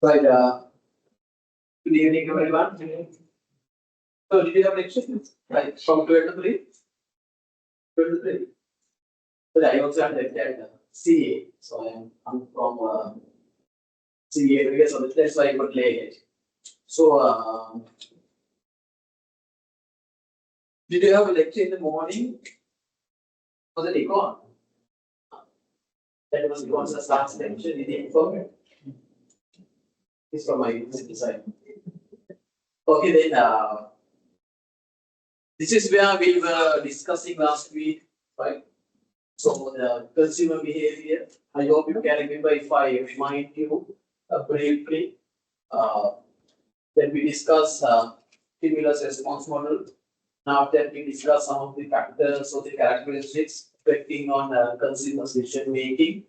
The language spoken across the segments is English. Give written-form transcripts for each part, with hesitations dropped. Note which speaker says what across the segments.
Speaker 1: Right. Good evening, everyone. So, did you have lecture? Right. From 12 to 3? 12 to 3. So, I also had at CA. So, I'm from CA area, so that's why I got late. So, did you have a lecture in the morning? Was it econ? That was econ's last lecture. Did you inform it? It's from my university side. Okay, then this is where we were discussing last week, right? So the consumer behavior. I hope you can remember if I remind you briefly. Then we discuss stimulus response model. Now that we discuss some of the factors or the characteristics affecting on consumer decision making.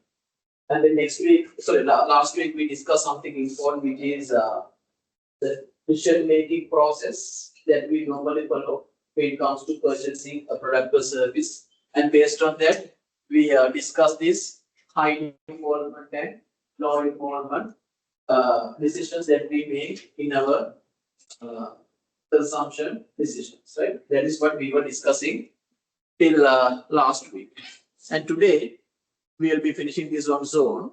Speaker 1: And then next week, sorry, last week we discussed something important, which is the decision making process that we normally follow when it comes to purchasing a product or service. And based on that, we discuss this high involvement and low involvement decisions that we make in our consumption decisions, right? That is what we were discussing till last week. And today, we will be finishing this on zone.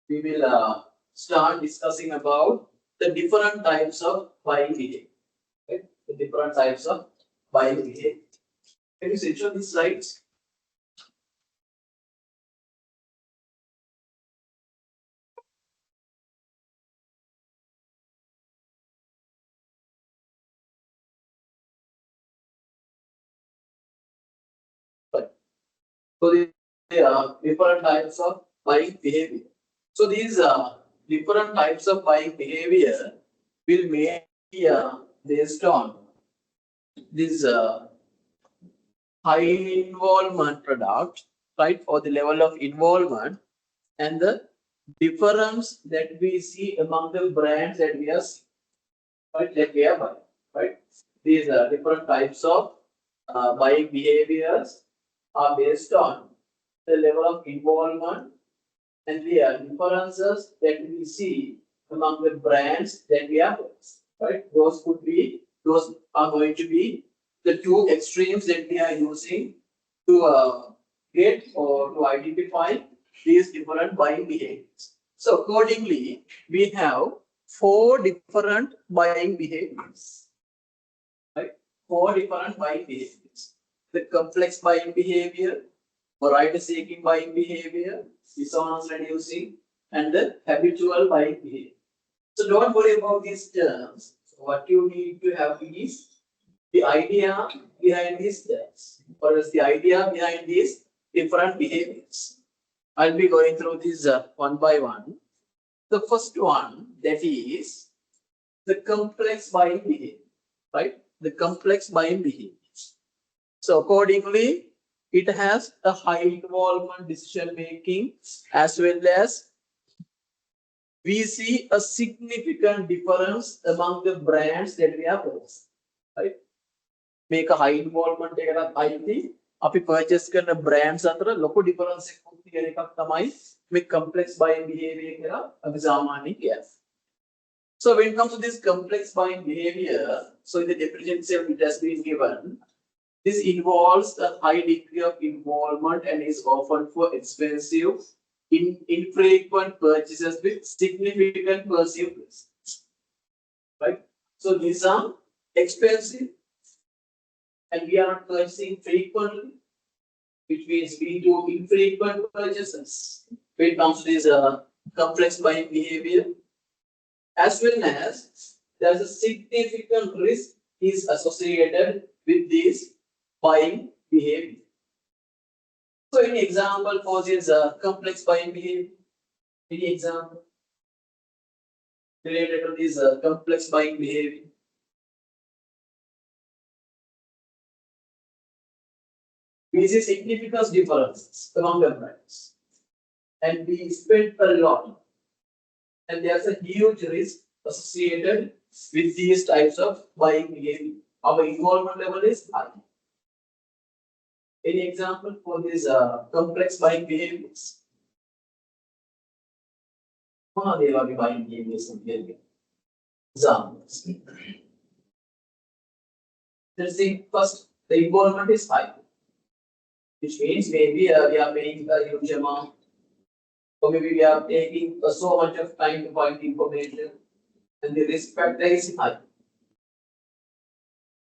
Speaker 1: We will start discussing about the different types of buying behavior. Okay? The different types of buying behavior. Can you switch on these slides? So the different types of buying behavior. So these different types of buying behavior will be based on this high involvement product, right? Or the level of involvement and the difference that we see among the brands that we are, right? That we are buying, right? These different types of buying behaviors are based on the level of involvement and the differences that we see among the brands that we are buying, right? Those are going to be the two extremes that we are using to get or to identify these different buying behaviors. So accordingly, we have 4 different buying behaviors, right? 4 different buying behaviors. The complex buying behavior, variety-seeking buying behavior, dissonance reducing, and the habitual buying behavior. So don't worry about these terms. What you need to have is the idea behind these terms, or is the idea behind these different behaviors. I'll be going through these one by one. The first one, that is the complex buying behavior, right? The complex buying behavior. So accordingly, it has a high involvement decision making, as well as we see a significant difference among the brands that we are purchasing, right? Make a high involvement එකකට අයිති අපි purchase කරන brands අතර ලොකු difference එකක් තියෙන එකක් තමයි මේ complex buying behavior කියලා අපි සාමාන්‍යයෙන් කියන්නේ. So when it comes to this complex buying behavior, so in the definition itself it has been given, this involves a high degree of involvement and is often for expensive, infrequent purchases with significant perceived risks, right? So these are expensive and we are not purchasing frequently, which means we do infrequent purchases when it comes to this complex buying behavior, as well as there's a significant risk is associated with this buying behavior. So any example for this complex buying behavior? Any example related to this complex buying behavior? We see significant differences among the brands, and we spend a lot, and there's a huge risk associated with these types of buying behavior. Our involvement level is high. Any example for these complex buying behaviors? They are buying behaviors and behavior. Examples. Let's see, first, the involvement is high, which means maybe we are paying a huge amount, or maybe we are taking so much of time to find information, and the risk factor is high.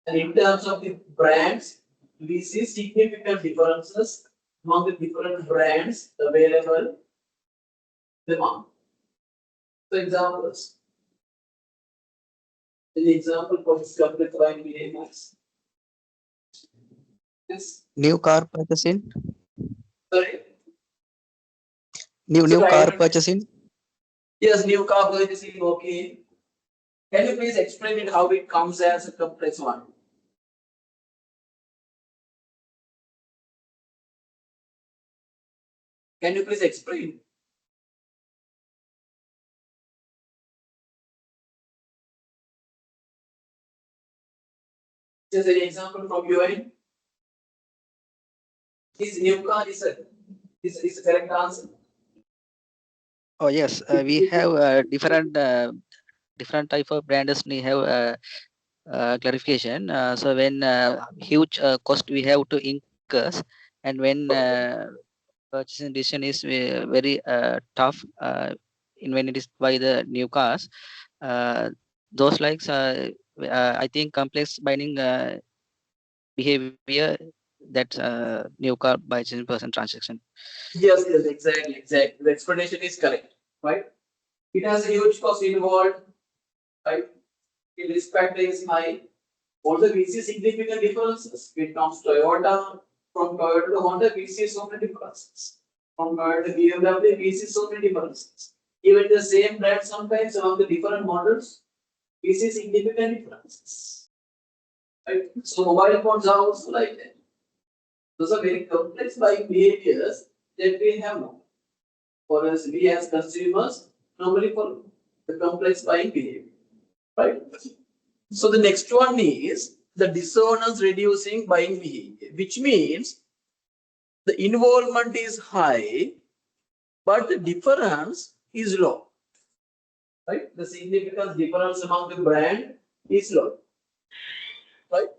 Speaker 1: And in terms of the brands, we see significant differences among the different brands available in the market. So examples. The example for this complete buying behaviors. Yes.
Speaker 2: New car purchasing.
Speaker 1: Sorry.
Speaker 2: New car purchasing.
Speaker 1: Yes, new car purchasing. Okay. Can you please explain it how it comes as a complex one? Can you please explain? Just an example from your end. Is new car is a correct answer?
Speaker 2: Oh yes, we have different type of brands. We have clarification. So when huge cost we have to incur, and when purchasing decision is very tough, in when it is by the new cars, those likes I think complex binding behavior, that new car by person transaction.
Speaker 1: Yes, exactly. The explanation is correct, right? It has a huge cost involved, right? The risk factor is high. Also, we see significant differences. When it comes to Toyota, from Toyota to Honda, we see so many differences. From Toyota to BMW, we see so many differences. Even the same brand, sometimes among the different models, we see significant differences. Right? So mobile phones are also like that. Those are very complex buying behaviors that we have now. For us, we as consumers normally follow the complex buying behavior. Right? So the next one is the dissonance reducing buying behavior, which means the involvement is high, but the difference is low. Right? The significant difference among the brand is low. Right?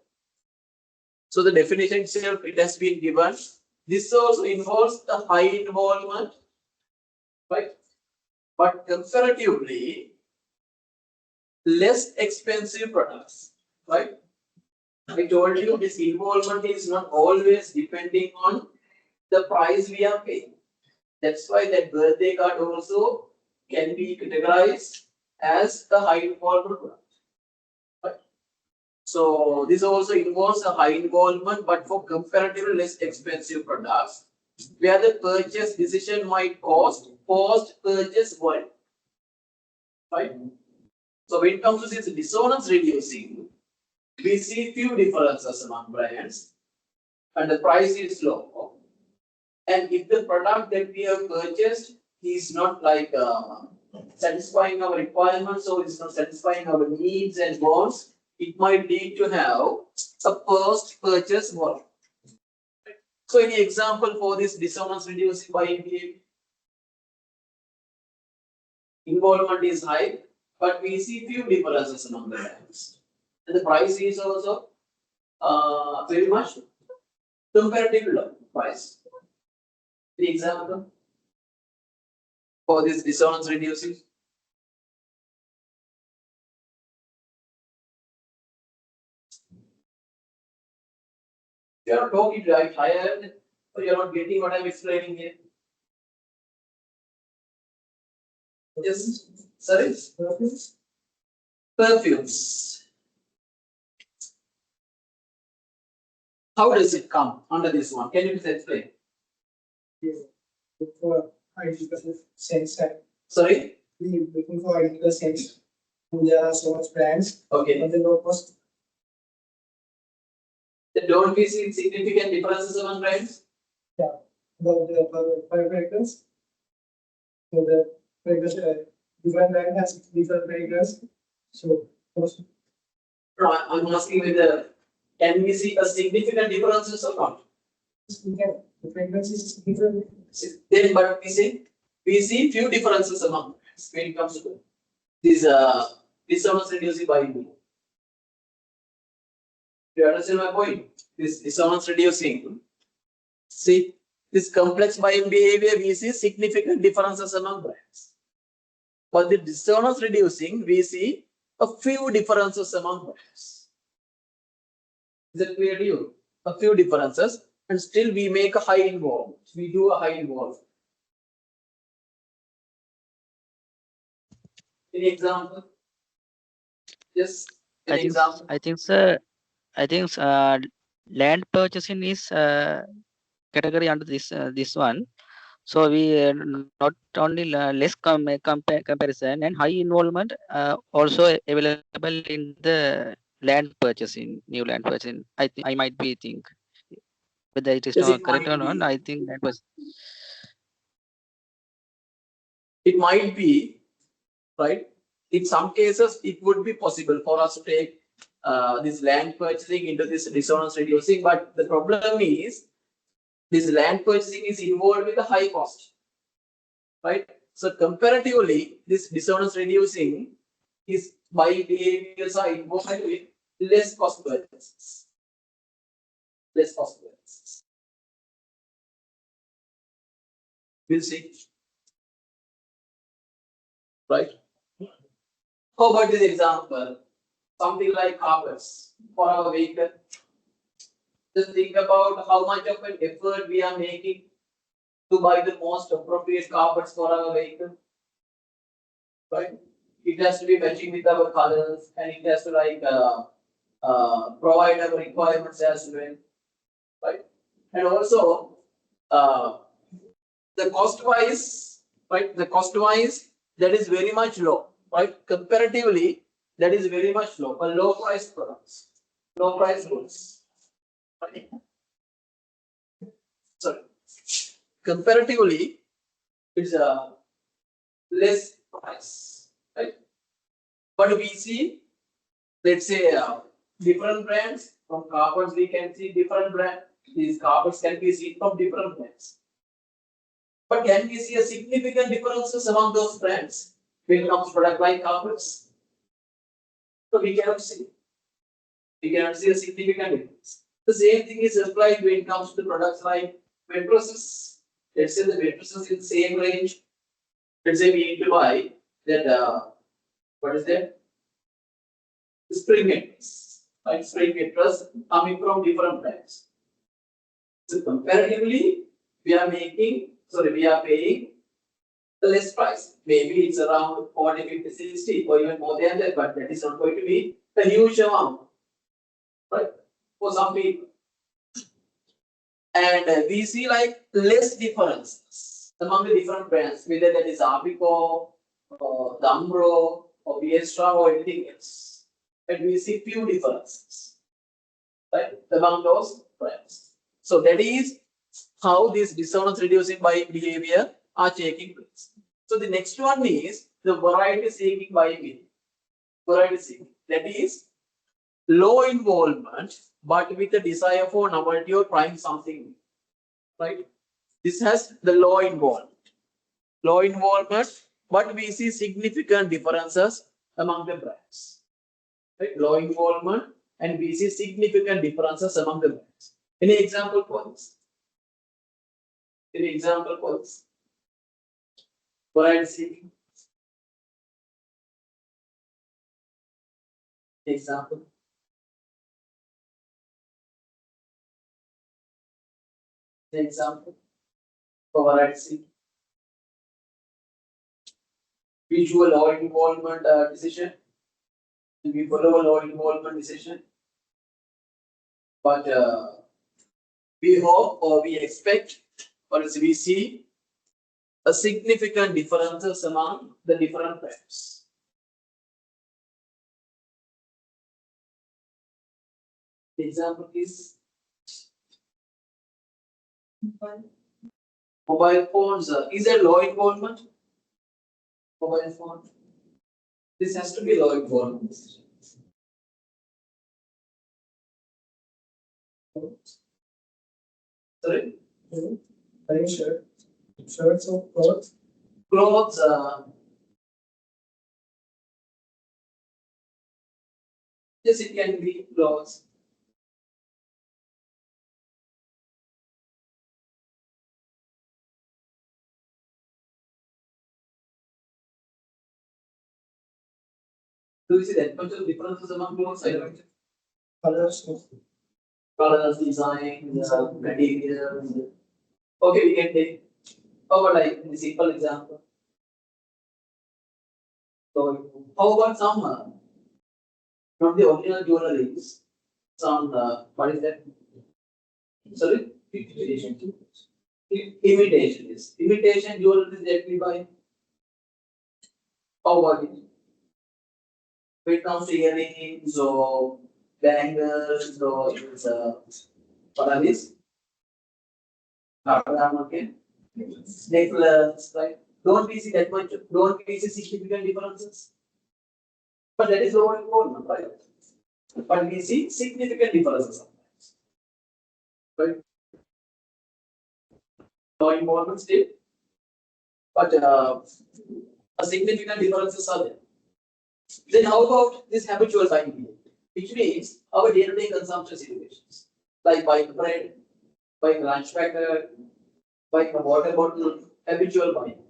Speaker 1: So the definition itself, it has been given. This also involves the high involvement, right? But comparatively less expensive products, right? I told you this involvement is not always depending on the price we are paying. That's why that birthday card also can be categorized as the high involvement product. Right? So this also involves a high involvement, but for comparatively less expensive products, where the purchase decision might cost post-purchase volume. Right? So when it comes to this dissonance reducing, we see few differences among brands, and the price is low. And if the product that we have purchased is not like satisfying our requirements, or it's not satisfying our needs and wants, it might lead to have a post-purchase volume. So any example for this dissonance reducing buying behavior? Involvement is high, but we see few differences among the brands. And the price is also very much comparatively low price. The example for this dissonance reducing? You are not talking right higher, or you are not getting what I am explaining here. Yes, sorry? Perfumes. How does it come under this one? Can you please explain?
Speaker 3: For identical sense.
Speaker 1: Sorry?
Speaker 3: Looking for identical sense. There are so much brands.
Speaker 1: Okay.
Speaker 3: But the low cost.
Speaker 1: Then don't we see significant differences among brands?
Speaker 3: Yeah. About the fragrance. So the fragrance, different brand has different fragrance. So first,
Speaker 1: No, I'm asking whether can we see a significant differences or not?
Speaker 3: the fragrance is different.
Speaker 1: Then, but we see few differences among brands. brands when it comes to this dissonance reducing buying behavior. Do you understand my point? This dissonance reducing. See, this complex buying behavior, we see significant differences among brands. But the dissonance reducing, we see a few differences among brands. Is that clear to you? A few differences, and still we make a high involvement. We do a high involvement. Any example? Yes. Any example?
Speaker 2: I think land purchasing is category under this one. So we not only less comparison and high involvement also available in the land purchasing, new land purchasing. I might be think whether it is
Speaker 1: Yes,
Speaker 2: not
Speaker 1: it
Speaker 2: correct
Speaker 1: might
Speaker 2: or not.
Speaker 1: be.
Speaker 2: I think that was
Speaker 1: It might be, right? In some cases, it would be possible for us to take this land purchasing into this dissonance reducing, but the problem is this land purchasing is involved with a high cost, right? So comparatively, this dissonance reducing is buying behaviors are involved with less cost purchases. Less cost purchases. We'll see. Right? How about this example? Something like carpets for our vehicle. Just think about how much of an effort we are making to buy the most appropriate carpets for our vehicle. Right? It has to be matching with our colors, and it has to provide our requirements as well. Right? And also the cost wise, right? The cost wise, that is very much low, right? Comparatively, that is very much low. A low price products, low price goods. Right? Sorry. Comparatively, it's a less price, right? But we see, let's say, different brands from carpets. We can see different brands. These carpets can be seen from different brands. But can we see a significant differences among those brands when it comes to product like carpets? So we cannot see. We cannot see a significant difference. The same thing is applied when it comes to products like mattresses. Let's say the mattresses in the same range. Let's say we need to buy that. What is that? Spring mattress. Right? Spring mattress coming from different brands. So comparatively, we are paying the less price. Maybe it's around 40, 50, 60 or even more than that, but that is not going to be a huge amount, right? For some people. And we see like less differences among the different brands, whether that is Apico or Dumbro or BSAA or anything else. And we see few differences, right, among those brands. So that is how this dissonance reducing buying behavior are taking place. So the next one is the variety seeking buying behavior. Variety seeking, that is low involvement but with a desire for novelty or trying something new, right? This has the low involvement but we see significant differences among the brands, right? Low involvement and we see significant differences among the brands. Any example for this? Any example for this? Variety seeking. Example. Example for variety seeking. Visual low involvement decision. We follow a low involvement decision. But we hope or we expect or as we see a significant differences among the different brands. The example is mobile phones. Is there low involvement? Mobile phone. This has to be low involvement. Sorry?
Speaker 3: Are you sure? Shirts or clothes?
Speaker 1: Clothes. Clothes. There is low involvement. Right? Clothes. Clothes. There is low involvement. Right? Clothes. Clothes. There is low involvement. Right? Clothes. Clothes. There is low involvement. Right? Yes, it can be loss. Do you see that much of differences among clothes? I don't know. Colors, design, materials. Okay, we can take. How about like in the simple example? So, how about some from the original jewelries? Some what is that? Sorry, imitation. Imitation is imitation jewelry that we buy. How about it? When it comes to earrings or bangles or what are these? Okay. Necklace, right? Don't we see that much? Don't we see significant differences? But that is the whole important, right? But we see significant differences sometimes, right? No important still, but a significant differences are there. Then how about this habitual buying behavior, which means our day-to-day consumption situations, like buying bread, buying lunch packet, buying a water bottle, habitual buying.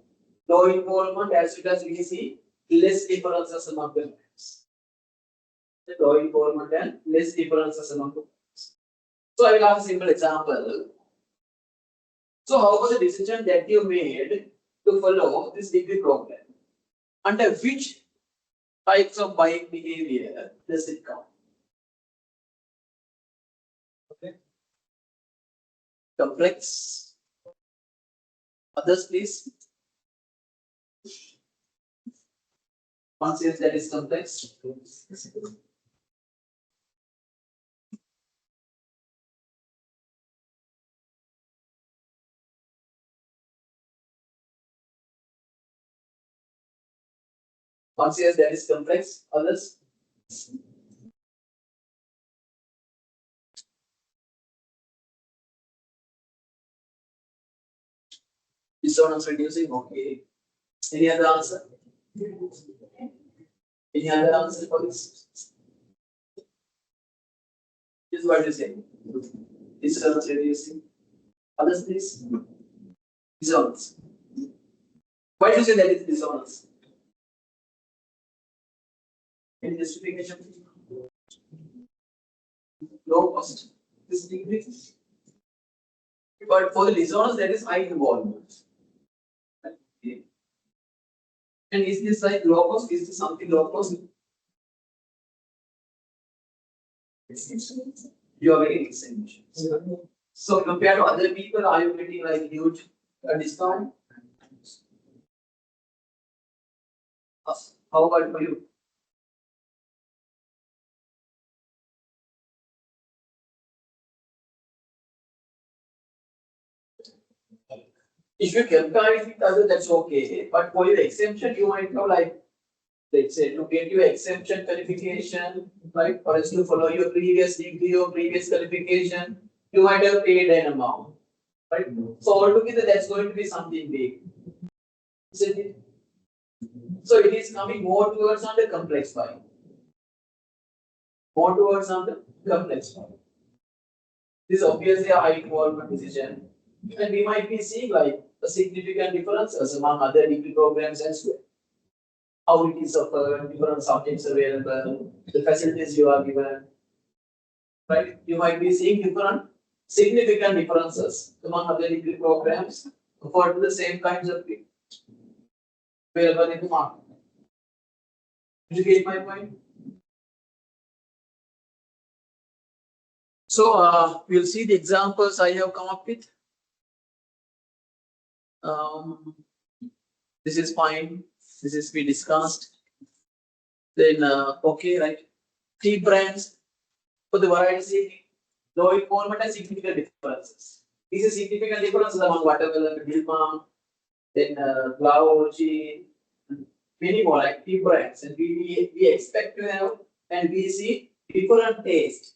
Speaker 1: Low involvement as well as we see less differences among the brands. Low involvement and less differences among the brands. So I will have a simple example. So how was the decision that you made to follow this degree program? Under which types of buying behavior does it come? Okay. Complex. Others, please. One says that is complex. One says that is complex. Others. Dissonance reducing. Okay. Any other answer? Any other answer for this? This is what you say. Dissonance reducing. Others, please. Dissonance. Why do you say that is dissonance? Any justification? Low cost. This decreases. But for the dishonest, there is high involvement. Okay. And is this like low cost? Is this something low cost? You are getting exemptions. So compared to other people, are you getting like huge discount? How about for you? If you compare it with others, that's okay. But for your exemption, you might have like, let's say, to get your exemption qualification, right? Or else to follow your previous degree or previous qualification, you might have paid an amount, right? So altogether, that's going to be something big. Isn't it? So it is coming more towards under complex buying. More towards under complex buying. This is obviously a high involvement decision. And we might be seeing like a significant differences among other degree programs as well. How it is offered, different subjects available, the facilities you are given. Right? You might be seeing different significant differences among other degree programs for the same kinds of things available in the market. Did you get my point? So we'll see the examples I have come up with. This is fine. This is we discussed. Then okay, right? Tea brands for the variety, low involvement and significant differences. These are significant differences among whatever Dilma, then Lao, many more like tea brands, and we expect to have and we see different taste,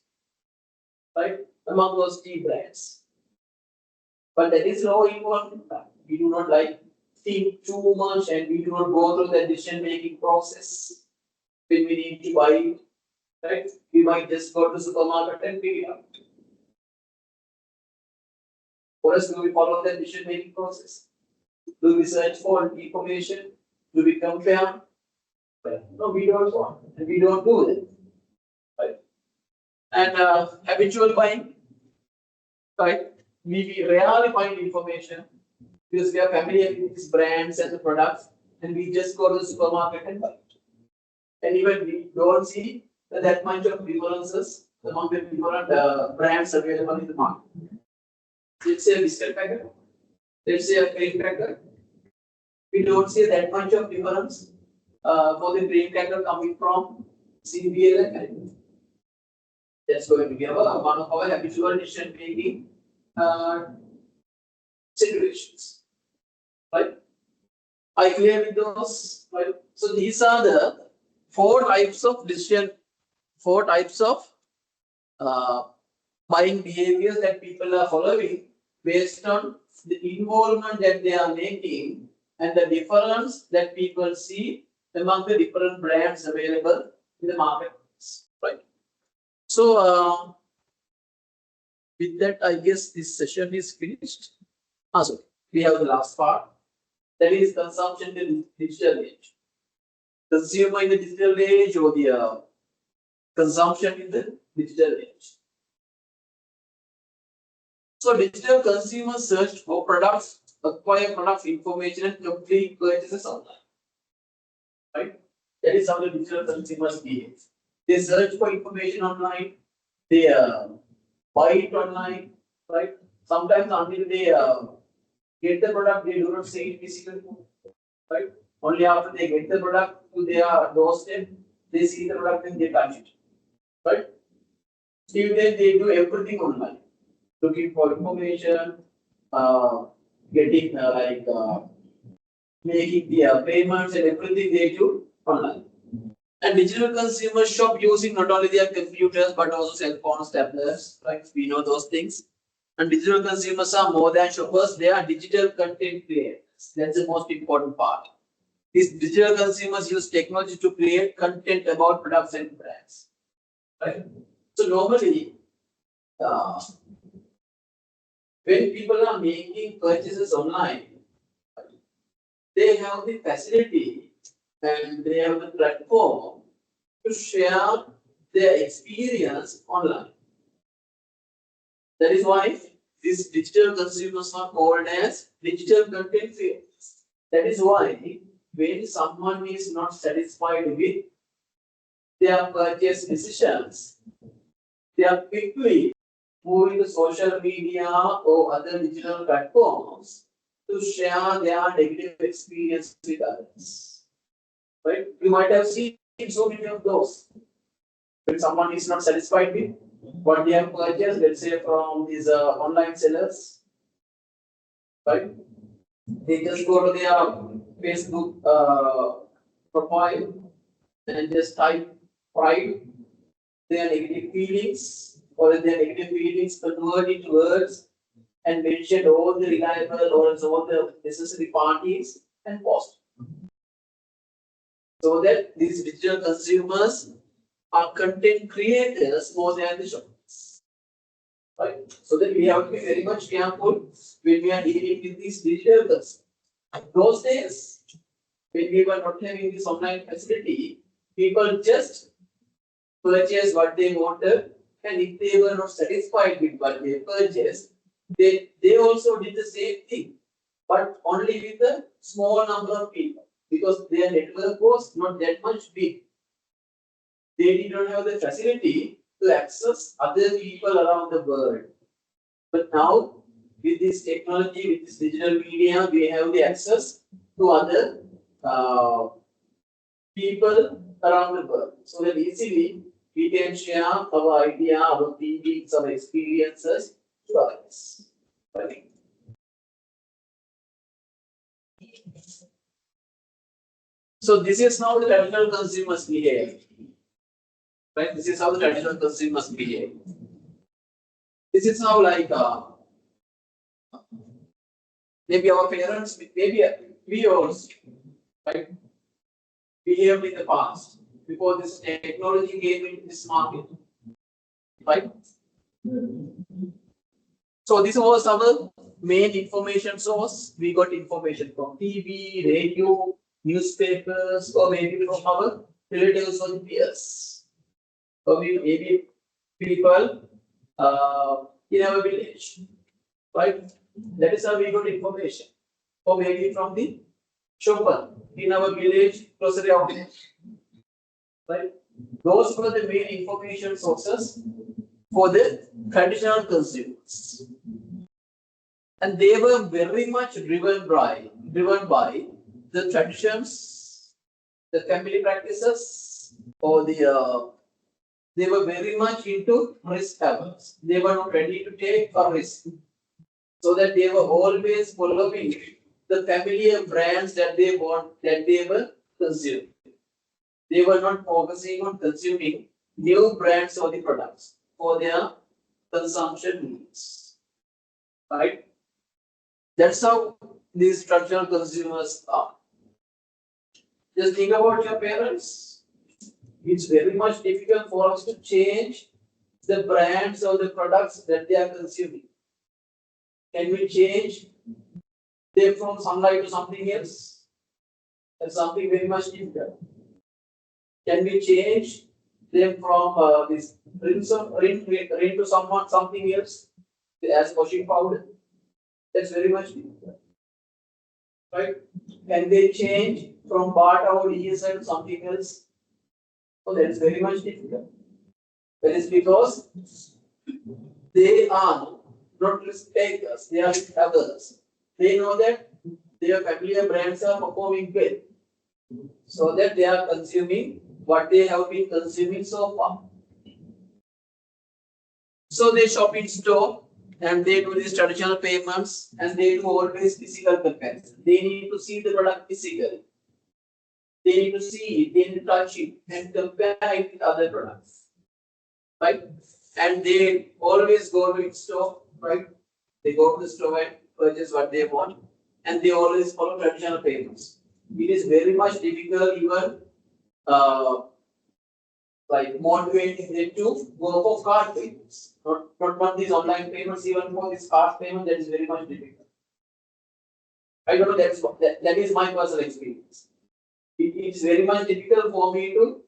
Speaker 1: right, among those tea brands. But that is low involvement. We do not like think too much and we do not go through the decision making process when we need to buy it. right? We might just go to supermarket and pick it up. Or else do we follow the decision making process? Do we search for information? Do we compare? No, we don't want, and we don't do that. Right? And habitual buying, right? We rarely find information because we are familiar with these brands and the products, and we just go to the supermarket and buy it. And even we don't see that much of differences among the different brands available in the market. Let's say a biscuit packet, let's say a cream packet. We don't see that much of difference for the cream cracker coming from CBL and that's going to be one of our habitual decision making situations. Right? I clear with those? Right? So these are the four types of buying behaviors that people are following based on the involvement that they are making and the difference that people see among the different brands available in the marketplace, right? So, with that, I guess this session is finished. So we have the last part, that is consumption in the digital age. Consumer in the digital age or the consumption in the digital age. So digital consumers search for products, acquire products, information, and complete purchases online. Right? That is how the digital consumers behave. They search for information online, they buy it online, right? Sometimes until they get the product, they do not see it physically, right? Only after they get the product to their doorstep, they see the product and they touch it, right? Till then, they do everything online, looking for information, getting making the payments and everything they do online. And digital consumers shop using not only their computers but also cell phones, tablets, right? We know those things. And digital consumers are more than shoppers, they are digital content creators. That's the most important part. These digital consumers use technology to create content about products and brands. Right? So normally, when people are making purchases online, they have the facility and they have the platform to share their experience online. That is why these digital consumers are called as digital content creators. That is why when someone is not satisfied with their purchase decisions, they are quickly moving to social media or other digital platforms to share their negative experience with others. Right? You might have seen so many of those. When someone is not satisfied with what they have purchased, let's say from these online sellers, right? They just go to their Facebook profile and just type pride, their negative feelings, or their negative feelings convert into words and mention all the reliable or all the necessary parties and post. So that these digital consumers are content creators more than the shoppers. Right? So that we have to be very much careful when we are dealing with these digital consumers. Those days, when we were not having this online facility, people just purchase what they wanted, and if they were not satisfied with what they purchased, they also did the same thing, but only with a small number of people because their network was not that much big. They did not have the facility to access other people around the world. But now, with this technology, with this digital media, we have the access to other people around the world. So that easily we can share our idea, our feelings, our experiences to others. Right? So this is how the traditional consumers behave. Right? This is how the traditional consumers behave. This is how maybe our parents, maybe we also, right, behaved in the past. before this technology came into this market, right? So this was our main information source. We got information from TV, radio, newspapers, or maybe from our relatives or peers. Or maybe people in our village, right? That is how we got information. Or maybe from the shopper in our village grocery outlet, right? Those were the main information sources for the traditional consumers. And they were very much driven by the traditions, the family practices, or they were very much into risk averse. They were not ready to take a risk. So that they were always following the familiar brands that they were consuming. They were not focusing on consuming new brands or the products for their consumption needs. Right? That's how these traditional consumers are. Just think about your parents. It's very much difficult for us to change the brands or the products that they are consuming. Can we change them from sunlight to something else? That's something very much difficult. Can we change them from this rin to something else as washing powder? That's very much difficult. Right? Can they change from bar or ESL to something else? So that is very much difficult. That is because they are not risk takers, they are risk averse. They know that their familiar brands are performing well, so that they are consuming what they have been consuming so far. So they shop in store and they do these traditional payments and they do always physical comparison. They need to see the product physically. They need to see it, they need to touch it and compare it with other products. Right? And they always go to the store, right? They go to the store and purchase what they want, and they always follow traditional payments. It is very much difficult, even like motivating them to go for card payments. Not these online payments, even for this card payment, that is very much difficult. I don't know, that is my personal experience. It's very much difficult for me to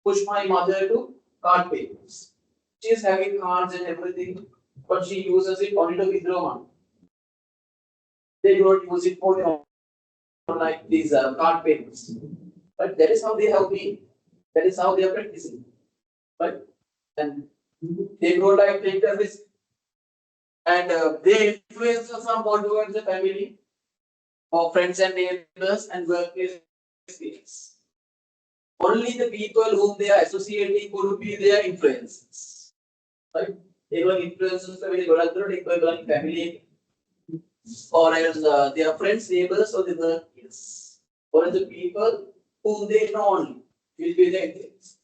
Speaker 1: push my mother to card payments. She is having cards and everything, but she uses it only to withdraw money. They don't use it for like these card payments. But that is how they have been. That is how they are practicing. Right? And they don't like take the risk. And they influence some more towards the family or friends and neighbors and workplace experience. Only the people whom they are associating could be their influences. Right? They were influences by family or else their friends, neighbors, or the workplace. Or the people whom they know only will be their influence.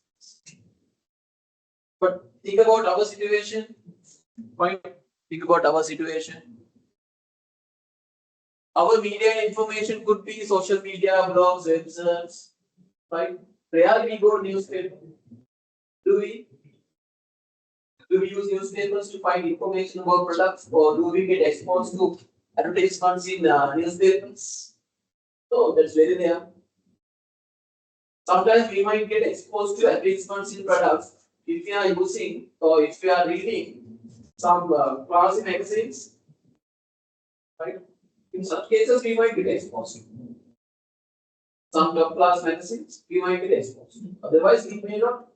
Speaker 1: But think about our situation. Right? Think about our situation. Our media information could be social media, blogs, websites, right? Rarely we go newspaper. Do we? Do we use newspapers to find information about products, or do we get exposed to advertisements in newspapers? No, that's very rare. Sometimes we might get exposed to advertisements in products if we are using or if we are reading some class magazines, right? In such cases, we might get exposed. Some top class magazines, we might get exposed. Otherwise, we may not.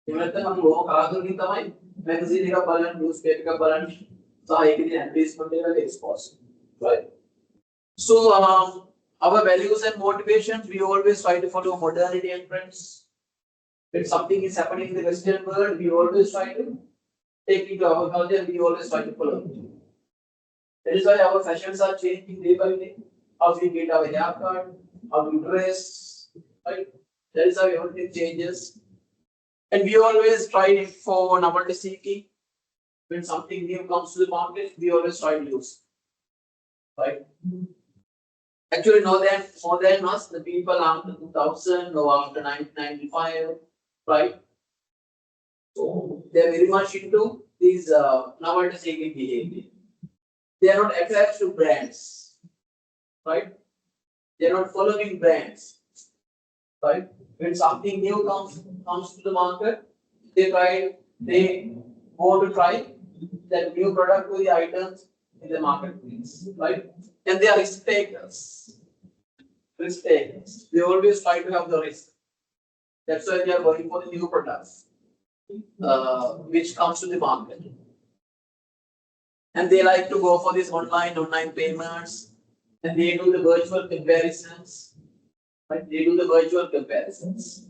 Speaker 1: हम लोग कागज की तमाम magazine का balance, newspaper का balance, so I can advertisement का exposed, right? So our values and motivations, we always try to follow modernity and trends. When something is happening in the Western world, we always try to take it to our culture and we always try to follow it. That is why our fashions are changing day by day. How we get our haircut, how we dress, right? That is how everything changes. And we always try for novelty seeking. When something new comes to the market, we always try to use. Right? Actually, more than us, the people after 2000 or after 1995, right? So they are very much into these nowadays behavior. They are not attached to brands, right? They are not following brands, right? When something new comes to the market, they want to try that new product or the items in the marketplace, right? And they are risk takers. Risk takers. They always try to have the risk. That's why they are going for the new products, which comes to the market. And they like to go for these online payments, and they do the virtual comparisons. Right? They do the virtual comparisons.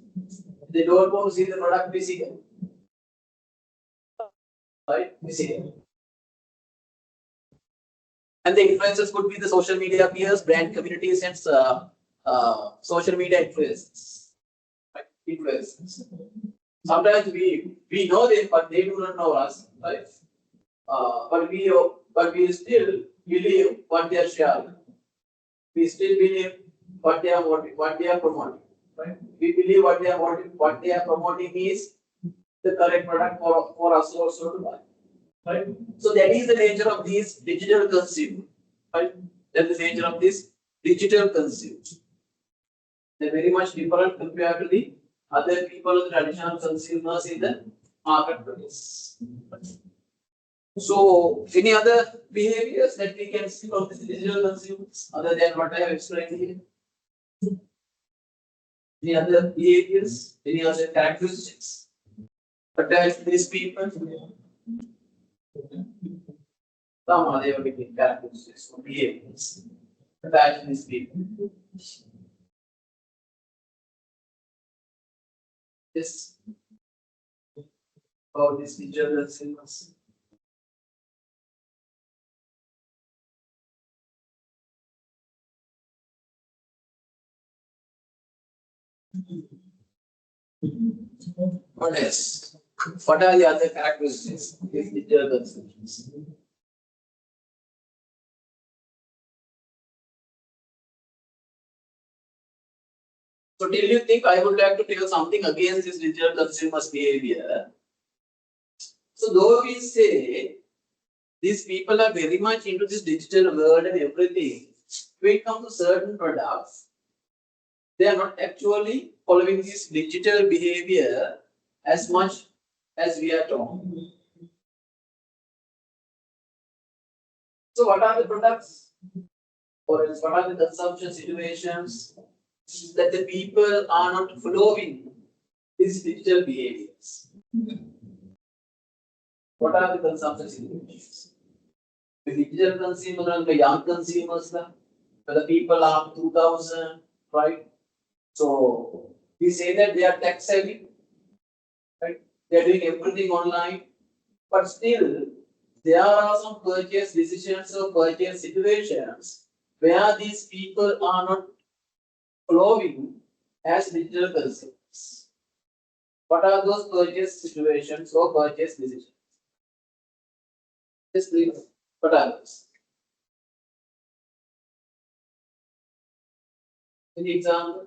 Speaker 1: They don't want to see the product physical. Right? Physical. And the influencers could be the social media peers, brand communities, and social media influencers. Right? Influencers. Sometimes we know them, but they do not know us. Right? But we still believe what they are sharing. We still believe what they are promoting. Right? We believe what they are promoting is the correct product for us also to buy. Right? So that is the nature of these digital consumer. Right? That is the nature of this digital consumer. They're very much different compared to the other people, the traditional consumers in the marketplace. So, any other behaviors that we can see from the digital consumers other than what I have explained here? Any other behaviors? Any other characteristics attached to these people? Some are there between characteristics or behaviors attached to these people. Yes. About these digital consumers. What else? What are the other characteristics of these digital consumers? So, till you think I would like to tell something against this digital consumers' behavior. So, though we say these people are very much into this digital world and everything, when it comes to certain products, they are not actually following this digital behavior as much as we are taught. So, what are the products, or else what are the consumption situations that the people are not following these digital behaviors? What are the consumption situations? The digital consumers and the young consumers, the people are 2000, right? So we say that they are tech savvy, right? They are doing everything online, but still there are some purchase decisions or purchase situations where these people are not following as digital consumers. What are those purchase situations or purchase decisions? Yes, please. What are those? Any example?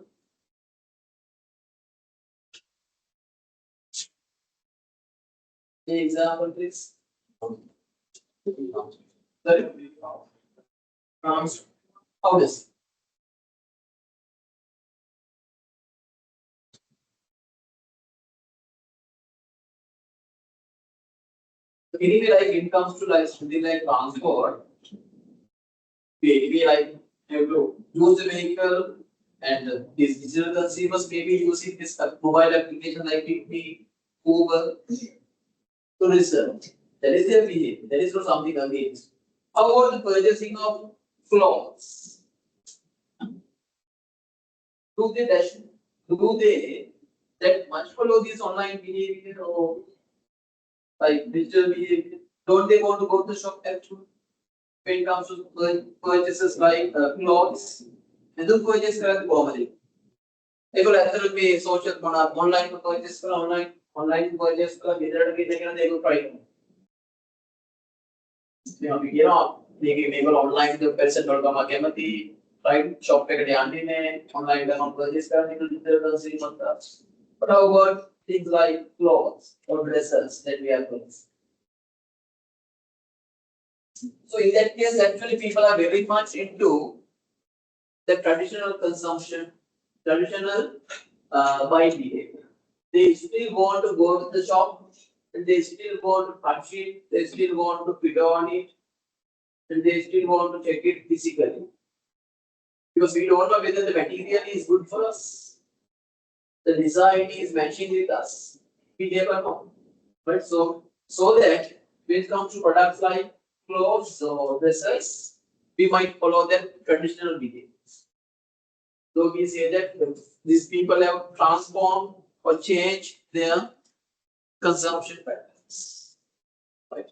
Speaker 1: Any example, please? Sorry? How does? Anyway, like it comes to like something like transport, we like have to use the vehicle, and these digital consumers may be using this mobile application like Uber to research. That is their behavior. That is not something against. How about the purchasing of clothes? Do they that much follow this online behavior or like digital behavior? Don't they want to go to the shop actually? When it comes to purchases like clothes, and do purchase correct normally. If you social online purchase online purchase they will try. You know, they give online the person.com right? Shop पे आने में online पे हम purchase करने के लिए consumer का. But how about things like clothes or dresses that we are purchasing? So in that case, actually people are very much into the traditional consumption, traditional buying behavior. They still want to go to the shop, and they still want to touch it, they still want to fit on it, and they still want to check it physically. Because we don't know whether the material is good for us, the design is matching with us. We never know. Right? So that when it comes to products like clothes or dresses, we might follow their traditional behaviors. So we say that these people have transformed or changed their consumption patterns. Right?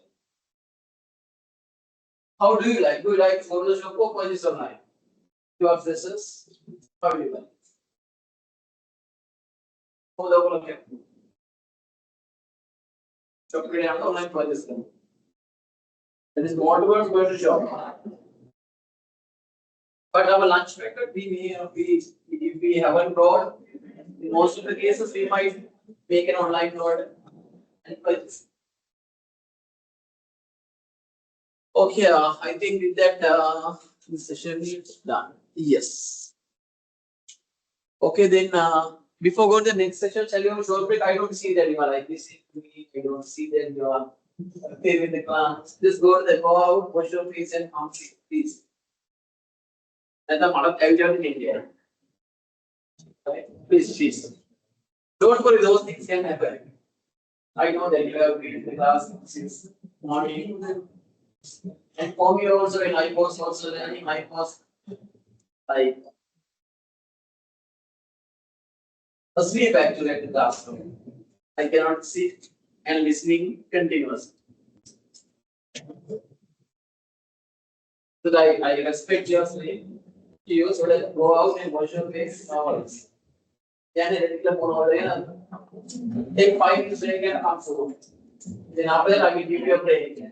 Speaker 1: How do you like? Do you like to go to the shop or purchase online? Your dresses? How do you like? How the whole shop online purchase them. That is more towards going to shop. But our lunch packet, if we haven't brought, in most of the cases, we might make an online order and purchase. Okay, I think with that, the session is done. Yes. Okay, then before going to the next session, shall we have a short break? I don't see that you are like this. I don't see that you are okay with the class. Just go out, wash your face, and come, please. And the mother in India. Right? Please. Don't worry, those things can happen. I know that you have been in the class since morning. And for me also, when I was also learning, I was like asleep actually at the classroom. I cannot sit and listening continuously. So I respect your sleep. You so that go out and wash your face hours. Then take 5 minutes break and come home. Then after that I will give you a break.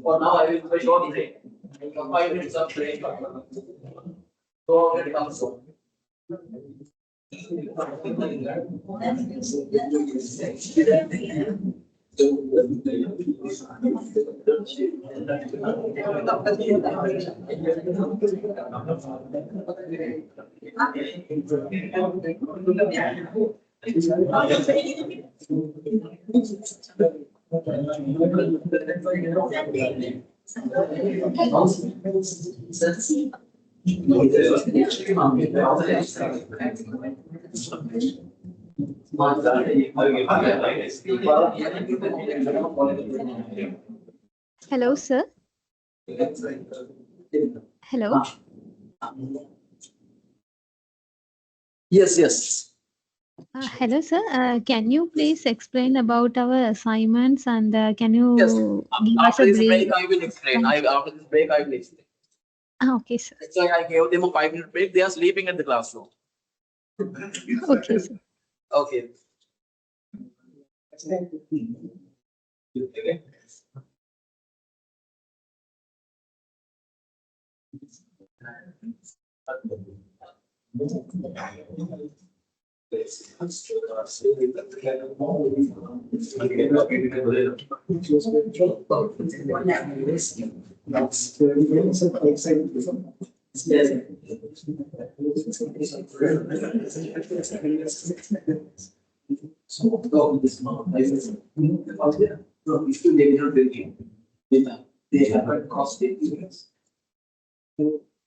Speaker 1: For now I will do a short break. 5 minutes of break. Go out and come home.
Speaker 4: Hello, sir. Hello.
Speaker 1: Yes.
Speaker 4: Hello, sir. Can you please explain about our assignments and can you
Speaker 1: Yes.
Speaker 4: give us
Speaker 1: After
Speaker 4: a
Speaker 1: this
Speaker 4: brief?
Speaker 1: break, I will explain. After this break, I will explain.
Speaker 4: Okay, sir.
Speaker 1: That's why I gave them a 5-minute break. They are sleeping at the classroom.
Speaker 4: Okay, sir.
Speaker 1: Okay. They haven't cost it.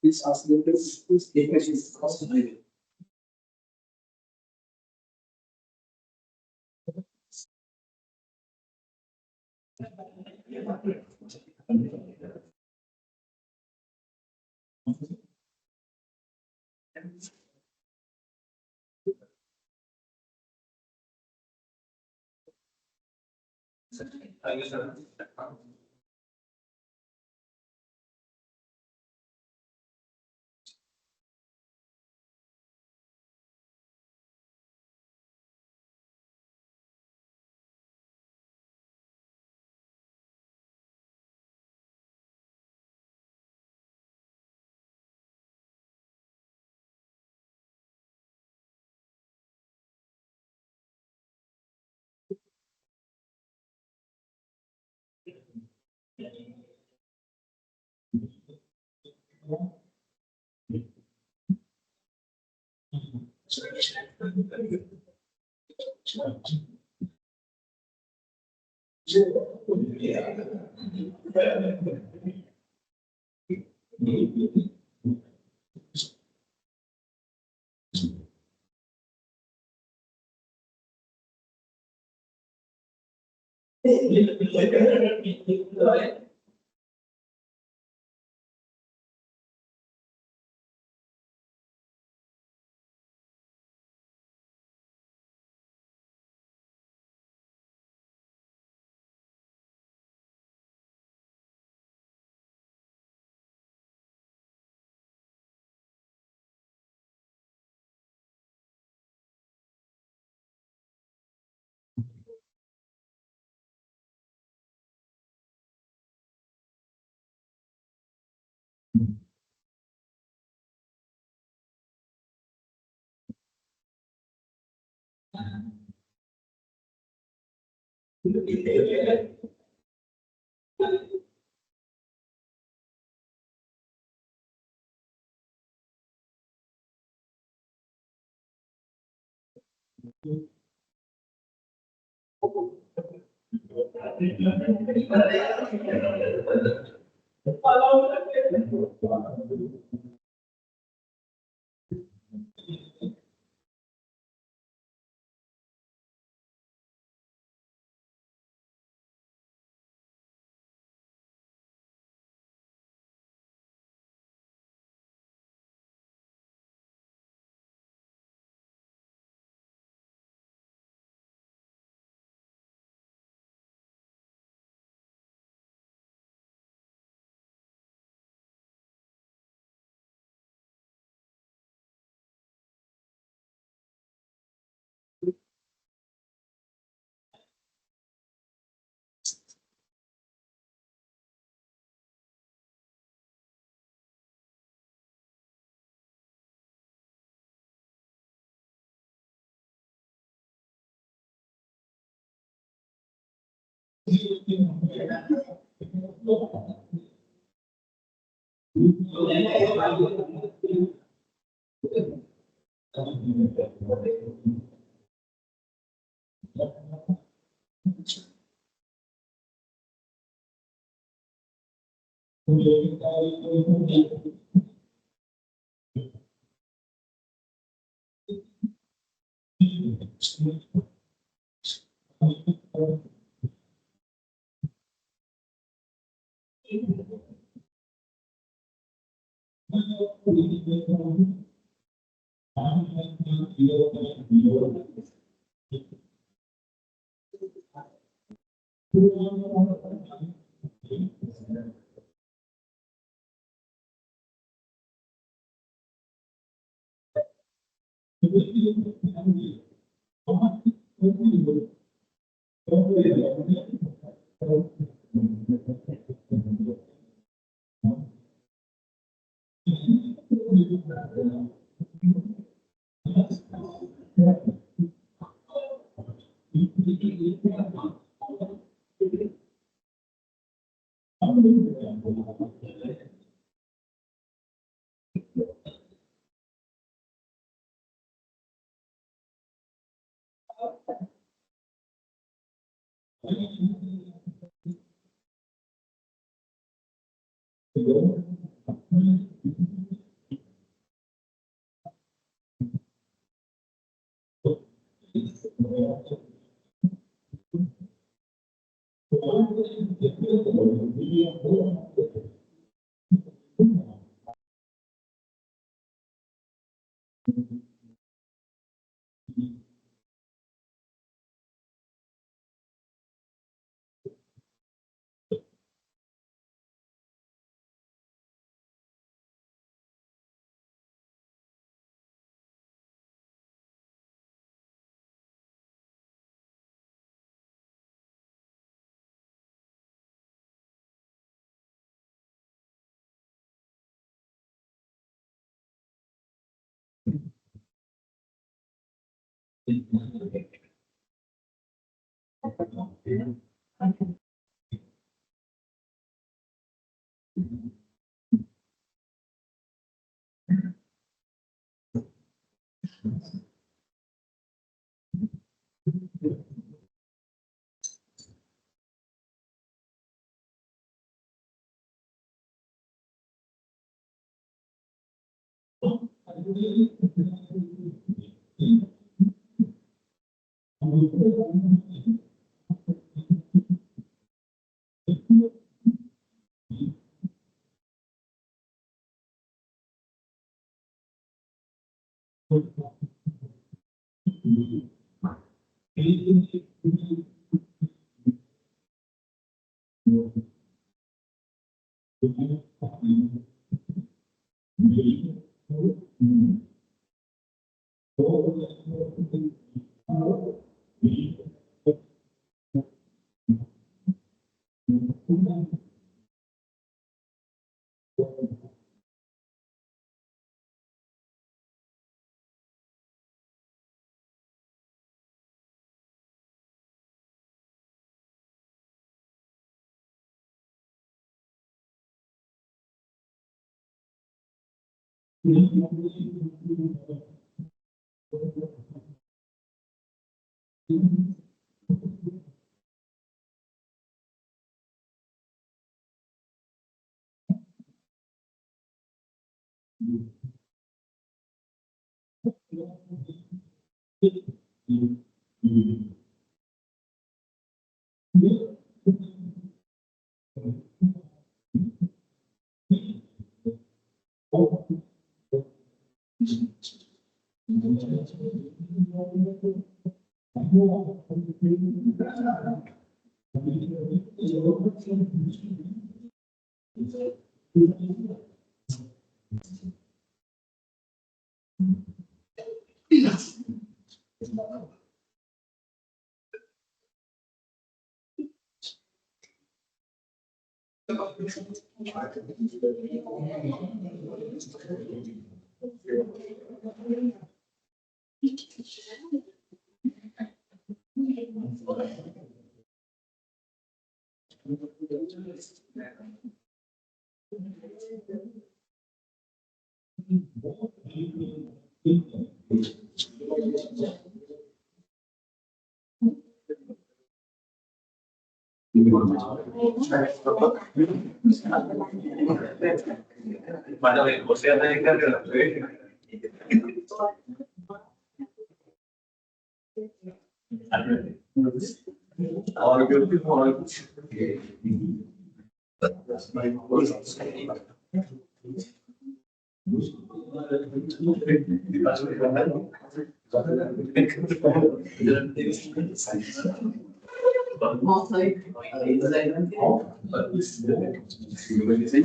Speaker 1: Please ask them to take a cost. Thank you, sir.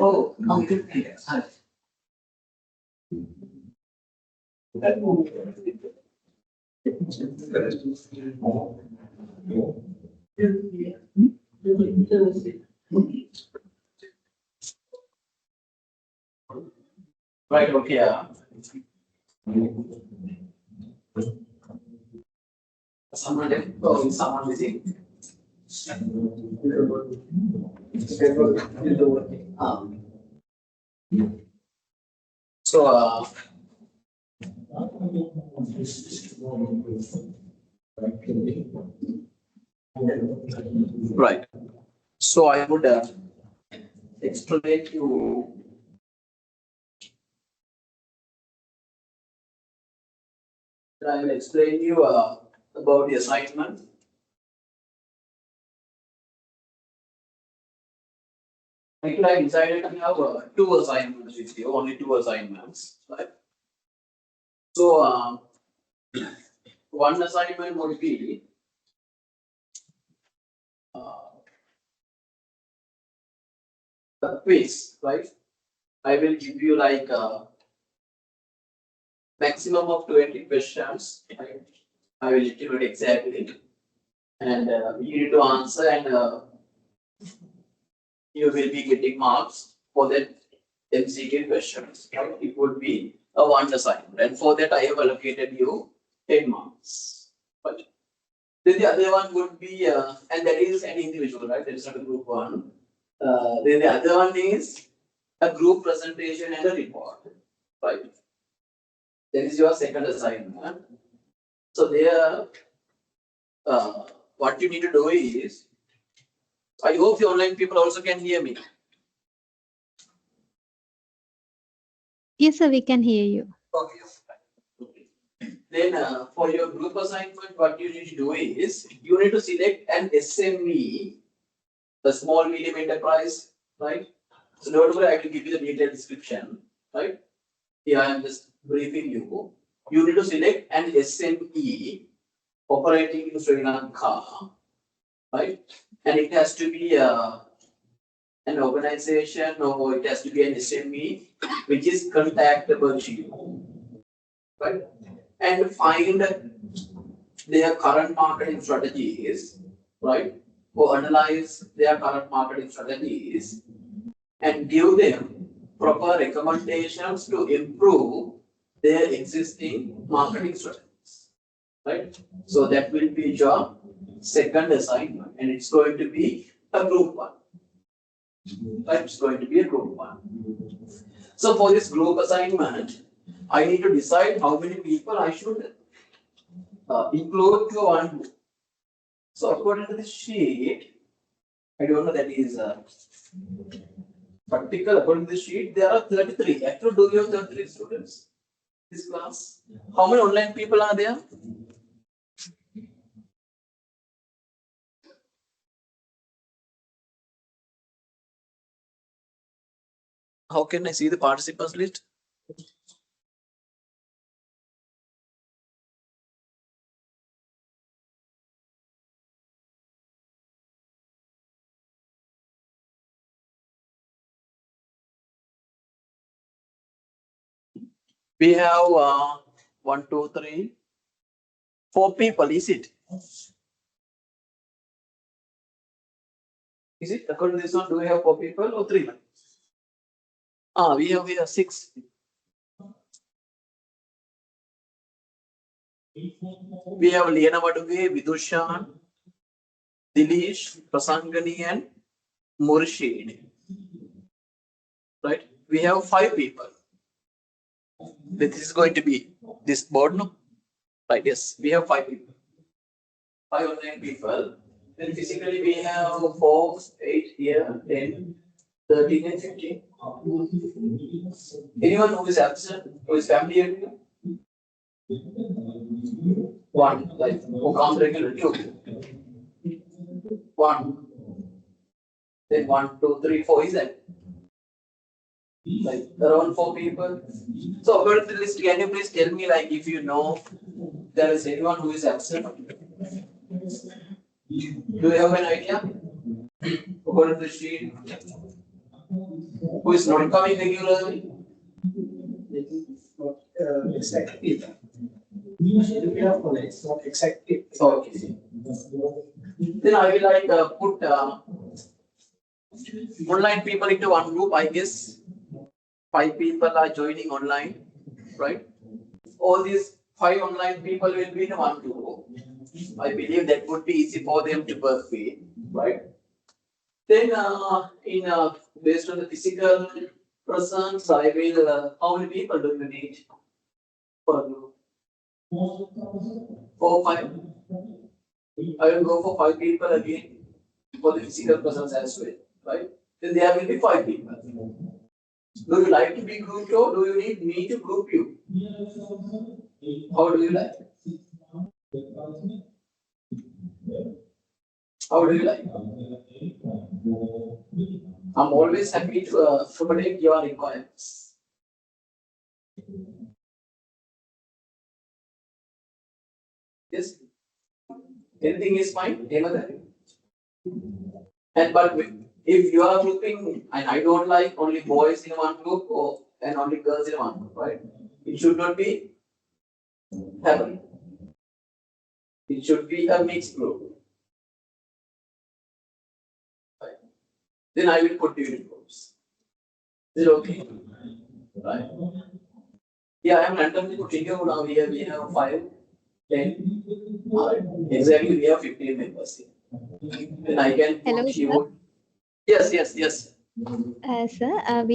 Speaker 1: Oh, okay. Right, okay. Someone left, oh, someone missing. So, right. So I would explain you. I will explain you about the assignment. Actually, I decided to have two assignments with you, only two assignments, right? So, one assignment would be a quiz, right? I will give you like maximum of 20 questions. Right? I will include exactly, and you need to answer, and you will be getting marks for that MCQ questions. Right? It would be a one assignment, and for that I have allocated you 10 marks. Right? Then the other one would be, and that is an individual, right? That is not a group one. Then the other one is a group presentation and a report, right? That is your second assignment. So there, what you need to do is, I hope the online people also can hear me.
Speaker 4: Yes, sir, we can hear you.
Speaker 1: Okay. Then for your group assignment, what you need to do is, you need to select an SME, the small medium enterprise, right? So don't worry, I will give you the detailed description, right? Here I am just briefing you. You need to select an SME operating in Sri Lanka, right? And it has to be an organization or it has to be an SME which is contactable to you, right? And find their current marketing strategies, right? Or analyze their current marketing strategies and give them proper recommendations to improve their existing marketing strategies, right? So that will be your second assignment, and it's going to be a group one, right? It's going to be a group one. So for this group assignment, I need to decide how many people I should include to one group. So according to the sheet, I don't know that is practical. According to the sheet, there are 33. Actually, do you have 33 students? This class. How many online people are there? How can I see the participants list? We have 1, 2, 3, 4 people. Is it? Is it? According to this one, do we have 4 people or 3? We have here 6. We have Liana Vaduge, Vidushan, Dilish, Prasangani, and Murshid. Right? We have 5 people. This is going to be this board, no? Right, yes. We have 5 people. 5 online people. Then physically we have 4, 8 here, 10, 13, and 15. Anyone who is absent, who is family here? 1, like who comes regularly, okay. 1. Then 1, 2, 3, 4 is that? Like around 4 people. So according to the list, can you please tell me, like, if you know there is anyone who is absent? Do you have an idea? According to the sheet, who is not coming regularly?
Speaker 3: Not exactly. It's not exactly.
Speaker 1: Okay. Then I will like put online people into one group. I guess 5 people are joining online, right? All these 5 online people will be in one group. I believe that would be easy for them to work with, right? Then based on the physical presence, I will how many people do you need for a group? 4, 5. I will go for 5 people again for the physical presence as well, right? Then there will be 5 people. Do you like to be grouped or do you need me to group you? How do you like? How do you like? I'm always happy to accommodate your requirements. Yes. Anything is fine. And but if you are grouping, and I don't like only boys in one group or and only girls in one group, right? It should not be happening. It should be a mixed group. Right. Then I will put you in groups. Is it okay? Right. Yeah, I am randomly putting you now. Here we have 5, 10. Exactly, we have 15 members here. Then I can
Speaker 4: Hello,
Speaker 1: put
Speaker 4: sir.
Speaker 1: you. Yes, yes, yes.
Speaker 4: Sir,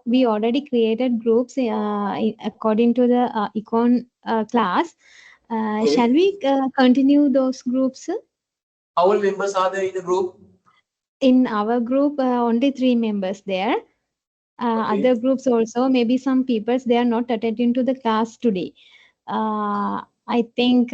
Speaker 4: we already created groups according to the econ class.
Speaker 1: Okay.
Speaker 4: Shall we continue those groups?
Speaker 1: How many members are there in the group?
Speaker 4: In our group, only 3 members there.
Speaker 1: Okay.
Speaker 4: Other groups also, maybe some people they are not attending to the class today. I think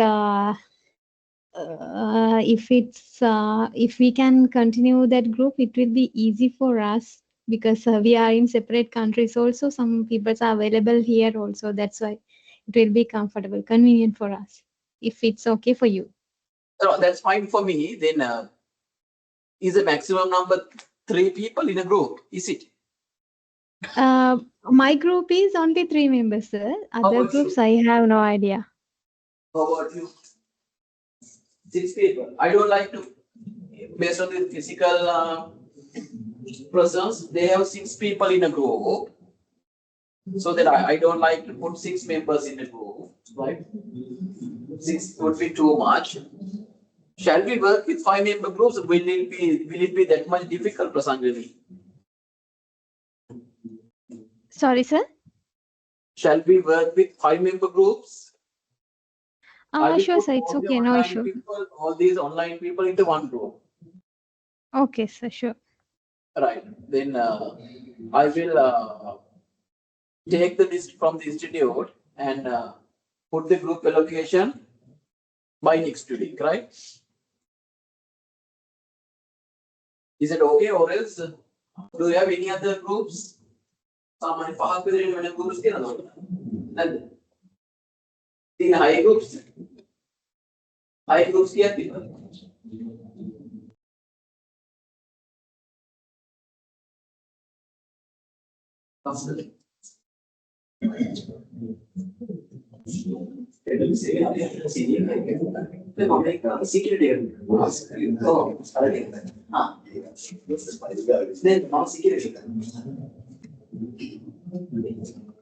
Speaker 4: if we can continue that group, it will be easy for us because we are in separate countries. Also, some people are available here. Also, that's why it will be comfortable, convenient for us. If it's okay for you.
Speaker 1: So that's fine for me. Then is the maximum number 3 people in a group? Is it?
Speaker 4: My group is only 3 members, sir. Other
Speaker 1: about
Speaker 4: groups,
Speaker 1: you?
Speaker 4: I have no idea.
Speaker 1: How about you? 6 people. I don't like to, based on the physical presence, they have 6 people in a group. So that I don't like to put 6 members in a group, right? 6 would be too much. Shall we work with 5 member groups? Will it be that much difficult, Prasangani?
Speaker 4: Sorry, sir.
Speaker 1: Shall we work with 5 member groups? I will
Speaker 4: Sure,
Speaker 1: put
Speaker 4: sir. It's
Speaker 1: all the
Speaker 4: okay. No
Speaker 1: online
Speaker 4: issue.
Speaker 1: people, all these online people into one group.
Speaker 4: Okay, sir. Sure.
Speaker 1: Right. Then I will take the list from the institute and put the group allocation by next week, right? Is it okay, or else do you have any other groups? Someone pahak with any groups and in high groups. High groups here people. Security. Oh, then non-security.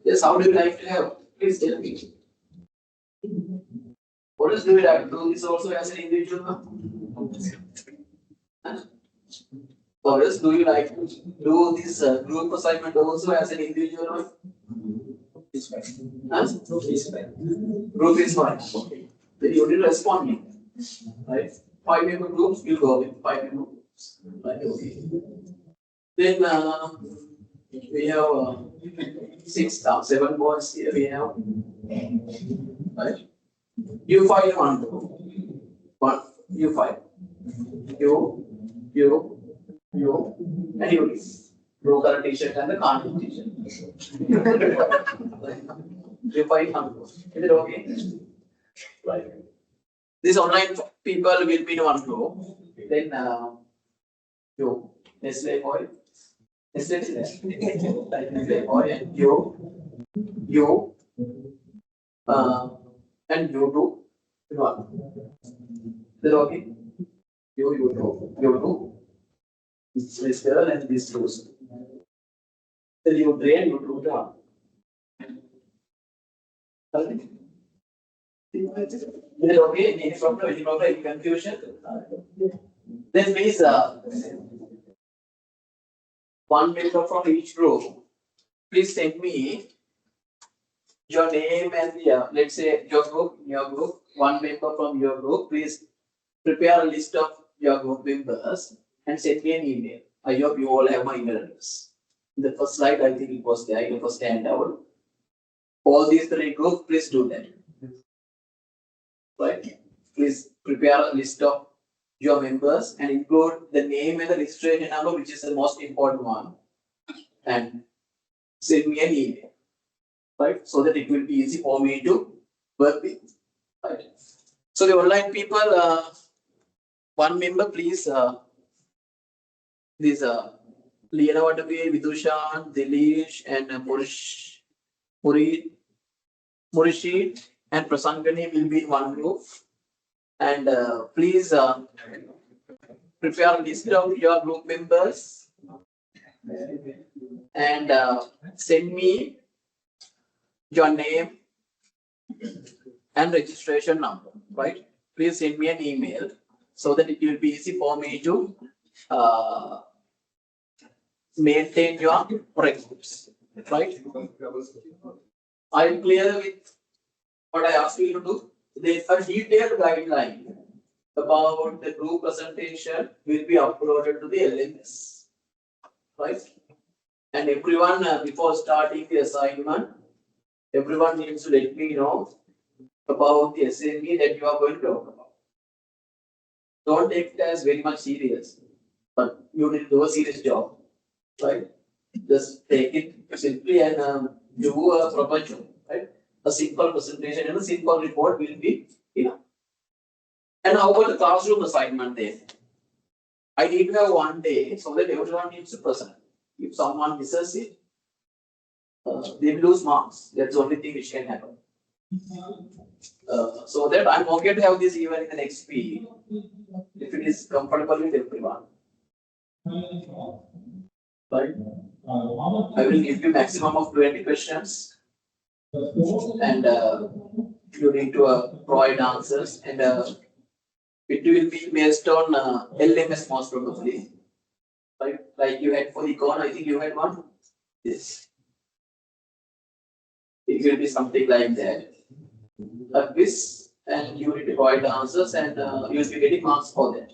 Speaker 1: Yes, how do you like to have? Please tell me. What else do you like to do this also as an individual? Or else do you like to do this group assignment also as an individual? It's fine. Huh? It's fine. Group is fine. Okay. Then you need to respond me. Right? 5 member groups, we'll go with 5 member groups. Right? Okay. Then we have 7 boys here. We have. Right? You 5 1 group. 1. You 5. You, and you. Blue color t-shirt and the cartoon t-shirt. You 5 1 group. Is it okay? Right. These online people will be in one group. Then you, Nestle boy, Nestle boy, and you, and you two, in one. Is that okay? You two, this girl and these two. Then you three and you two, one. Is it okay? Any problem? Any confusion? Then please, one member from each group, please send me your name and the, let's say your group, one member from your group, please prepare a list of your group members and send me an email. I hope you all have my email address. In the first slide, I think it was there in the first handout. All these 3 groups, please do that. Right? Please prepare a list of your members and include the name and the registration number, which is the most important one, and send me an email, right? So that it will be easy for me to work with, right? So the online people, one member, please, these Liana Vatapi, Vidushan, Dilesh, and Murishid and Prasangani will be in one group. And please prepare a list of your group members and send me your name and registration number, right? Please send me an email so that it will be easy for me to maintain your records, right? I'm clear with what I asked you to do. There's a detailed guideline about the group presentation will be uploaded to the LMS, right? And everyone, before starting the assignment, everyone needs to let me know about the SME that you are going to talk about. Don't take it as very much serious, but you need to do a serious job, right? Just take it simply and do a proper job, right? A simple presentation and a simple report will be enough. And how about the classroom assignment then? I need to have 1 day so that everyone needs to present. If someone misses it, they will lose marks. That's the only thing which can happen. So that I'm okay to have this even in the next week, if it is comfortable with everyone. Right? I will give you maximum of 20 questions, and you need to provide answers, and it will be based on LMS most probably. Right? Like you had for the econ, I think you had one. Yes. It will be something like that. A quiz, and you need to provide the answers, and you will be getting marks for that.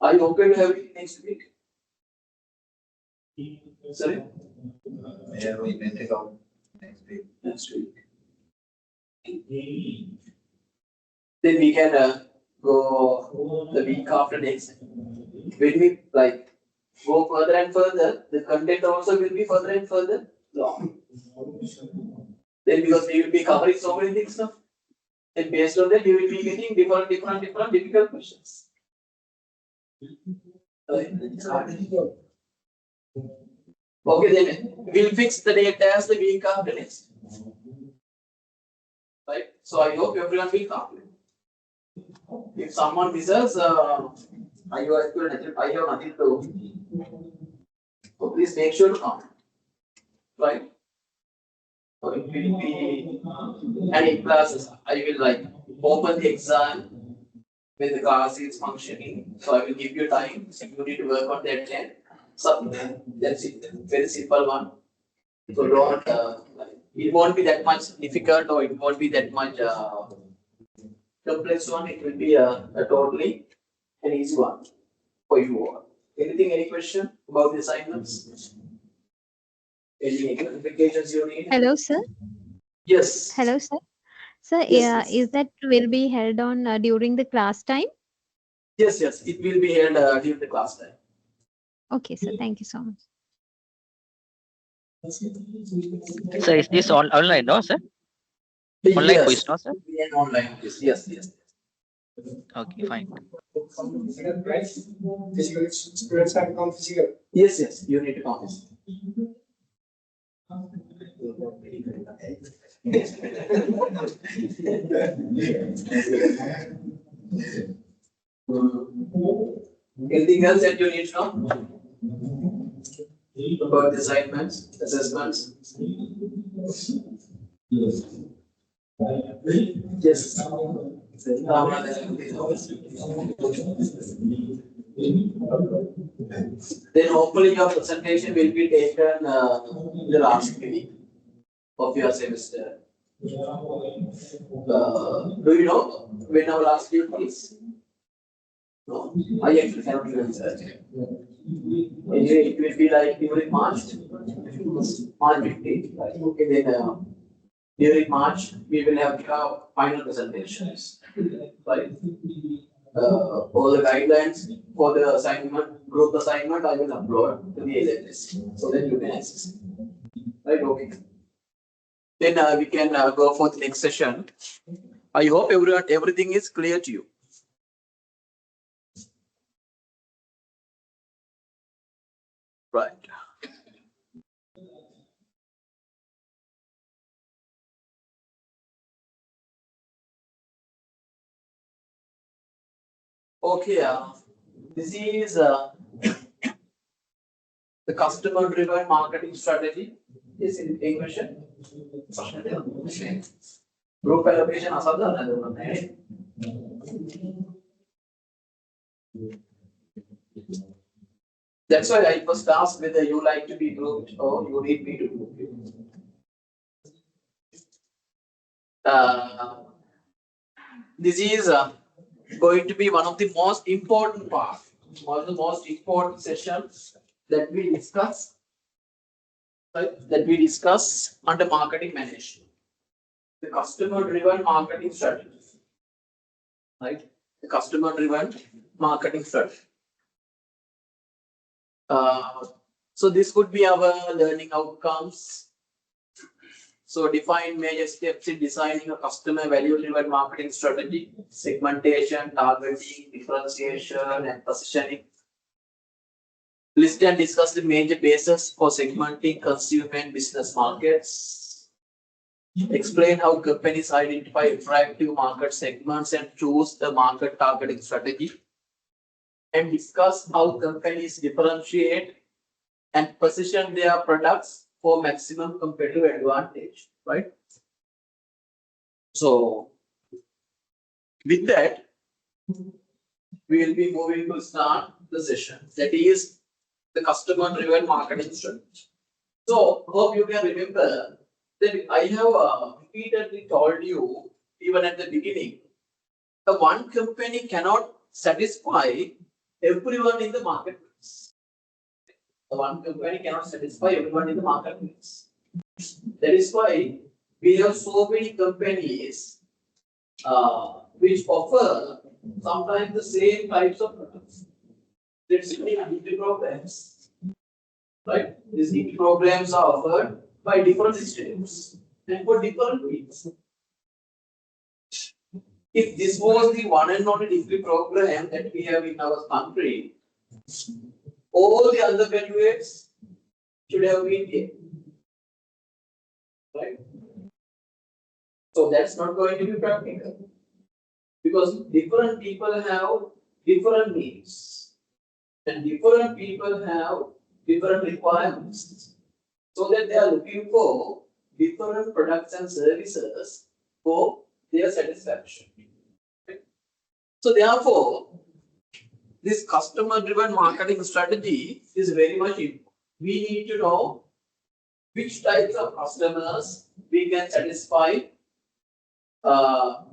Speaker 1: Are you okay to have it next week? Sorry?
Speaker 5: Yeah, we can take out
Speaker 1: Next week. Then we can go the week after next. When we like go further and further, the content also will be further and further long. Then because we will be covering so many things now, and based on that, we will be getting different difficult questions. Okay, then we'll fix the date as the week after next. Right? So I hope everyone will come. If someone misses, I have nothing to. So please make sure to come. Right? So it will be, and in classes, I will like open the exam when the class is functioning. So I will give you time. So you need to work on that and submit. That's it. Very simple one. So don't. It won't be that much difficult, or it won't be that much complex one. It will be a totally an easy one for you all. Anything? Any question about the assignments? Any clarifications you need?
Speaker 4: Hello, sir.
Speaker 1: Yes.
Speaker 4: Hello, sir. Sir,
Speaker 1: Yes,
Speaker 4: is that will be held on during the class time?
Speaker 1: Yes. It will be held during the class time.
Speaker 4: Okay, sir. Thank you so much.
Speaker 2: So is this online, no, sir? Online
Speaker 1: Yes.
Speaker 2: quiz, no, sir?
Speaker 1: It will be an online quiz. Yes.
Speaker 2: Okay, fine.
Speaker 3: Right? Physical students have to come physical.
Speaker 1: Yes. You need to come. Anything else that you need to know about the assignments, assessments? Yes. Then hopefully your presentation will be taken the last week of your semester. Do you know when our last week is? No, I actually cannot remember. Anyway, it will be like during March 15th. Okay, then during March we will have our final presentations. Right? All the guidelines for the assignment, group assignment, I will upload to the LMS so that you can access it. Right? Okay. Then we can go for the next session. I hope everything is clear to you. Right. Okay. This is the customer driven marketing strategy. Is in English. Group allocation asadana. That's why I first asked whether you like to be grouped or you need me to group you. This is going to be one of the most important parts, one of the most important sessions that we discuss, right? That we discuss under marketing management, the customer-driven marketing strategy, right? The customer-driven marketing strategy. So this could be our learning outcomes. So define major steps in designing a customer value-driven marketing strategy, segmentation, targeting, differentiation, and positioning. List and discuss the major bases for segmenting consumer and business markets. Explain how companies identify attractive market segments and choose the market targeting strategy. And discuss how companies differentiate and position their products for maximum competitive advantage, right? So, with that, we will be moving to start the session. That is the customer-driven marketing strategy. So, hope you can remember that I have repeatedly told you, even at the beginning, the one company cannot satisfy everyone in the marketplace. One company cannot satisfy everyone in the marketplace. That is why we have so many companies which offer sometimes the same types of products. Let's say DP programs, right? These DP programs are offered by different institutes and for different needs. If this was the one and only degree program that we have in our country, all the other graduates should have been here, right? So that's not going to be practical because different people have different needs and different people have different requirements, so that they are looking for different products and services for their satisfaction. So therefore, this customer-driven marketing strategy is very much important. We need to know which types of customers we can satisfy well,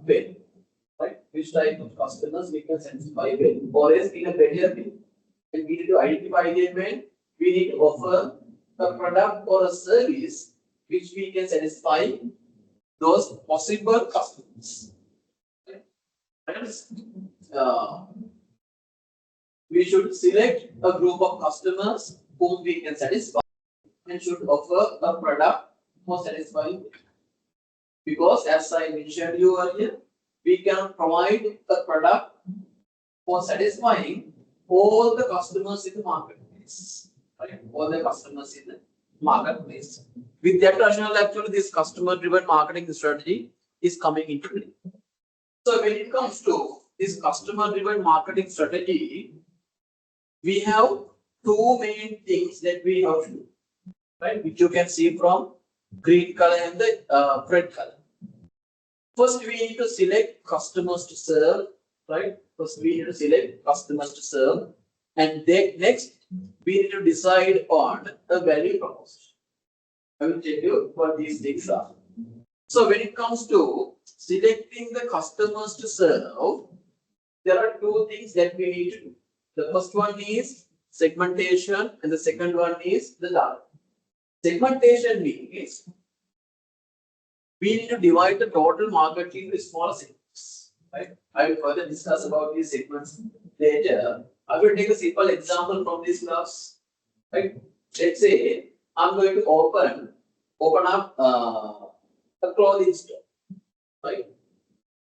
Speaker 1: right? Which type of customers we can satisfy well, or else in a better way. And we need to identify them when we need to offer a product or a service which we can satisfy those possible customers. We should select a group of customers whom we can satisfy and should offer a product for satisfying them. Because as I mentioned you earlier, we can provide a product for satisfying all the customers in the marketplace. Right? All the customers in the marketplace. With that rationale, actually, this customer-driven marketing strategy is coming into play. So when it comes to this customer-driven marketing strategy, we have two main things that we have to do, right? Which you can see from green color and the red color. First, we need to select customers to serve, right? First, we need to select customers to serve, and then next, we need to decide on a value proposition. I will tell you what these things are. So when it comes to selecting the customers to serve, there are two things that we need to do. The first one is segmentation and the second one is the target. Segmentation means we need to divide the total market into smaller segments. Right? I will further discuss about these segments later. I will take a simple example from this class. Right? Let's say I'm going to open up a clothing store. Right?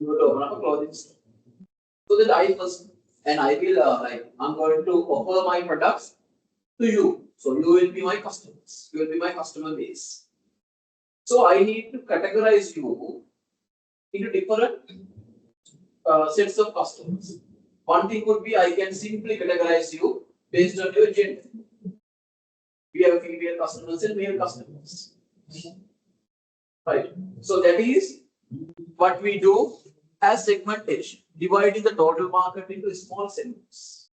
Speaker 1: I'm going to open up a clothing store. So that I will I'm going to offer my products to you. So you will be my customers. You will be my customer base. So I need to categorize you into different sets of customers. One thing would be I can simply categorize you based on your gender. We have female customers and male customers. Right. So that is what we do as segmentation, dividing the total market into small segments.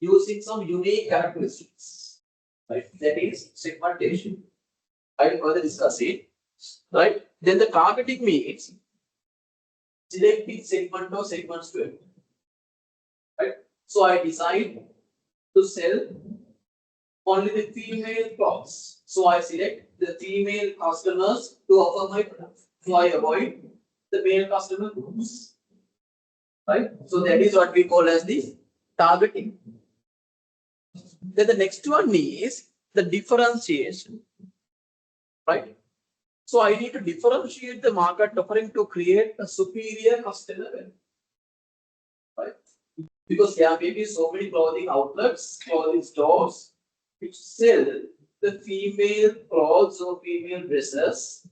Speaker 1: using some unique characteristics. Right? That is segmentation. I will further discuss it. Right? Then the targeting means selecting segment or segments to enter. Right? So I decide to sell only the female clothes. So I select the female customers to offer my product. So I avoid the male customer groups. Right? So that is what we call as the targeting. Then the next one is the differentiation. Right? So I need to differentiate the market offering to create a superior customer value. Right? Because there may be so many clothing outlets, clothing stores, which sell the female clothes or female dresses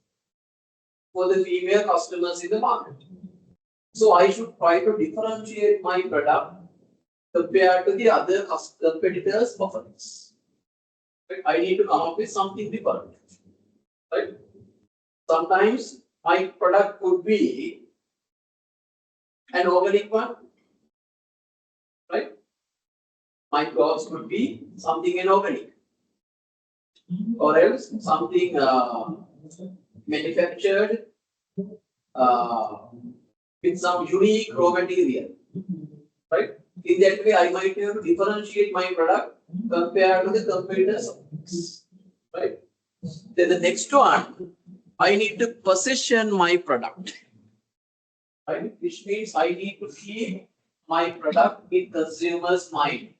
Speaker 1: for the female customers in the market. So I should try to differentiate my product compared to the other competitors' offerings. Right? I need to come up with something different. Right? Sometimes my product could be an organic one. Right? My clothes could be something inorganic. Or else something manufactured with some unique raw material. Right? In that way, I might have to differentiate my product compared to the competitors. Right? Then the next one, I need to position my product. Right? Which means I need to keep my product in consumers' mind.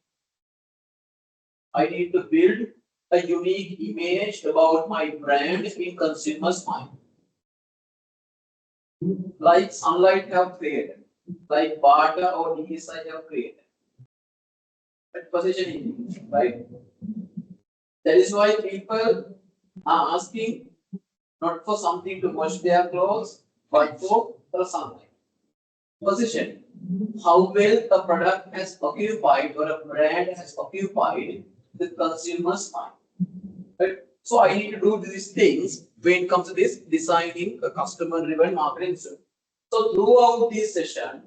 Speaker 1: I need to build a unique image about my brand in consumers' mind. Like Sunlight have created, like Bata or DSI have created. But positioning, right? That is why people are asking not for something to wash their clothes, but for sunlight. Position. How well a product has occupied or a brand has occupied the consumer's mind. Right? So I need to do these things when it comes to this designing a customer-driven marketing strategy. So throughout this session,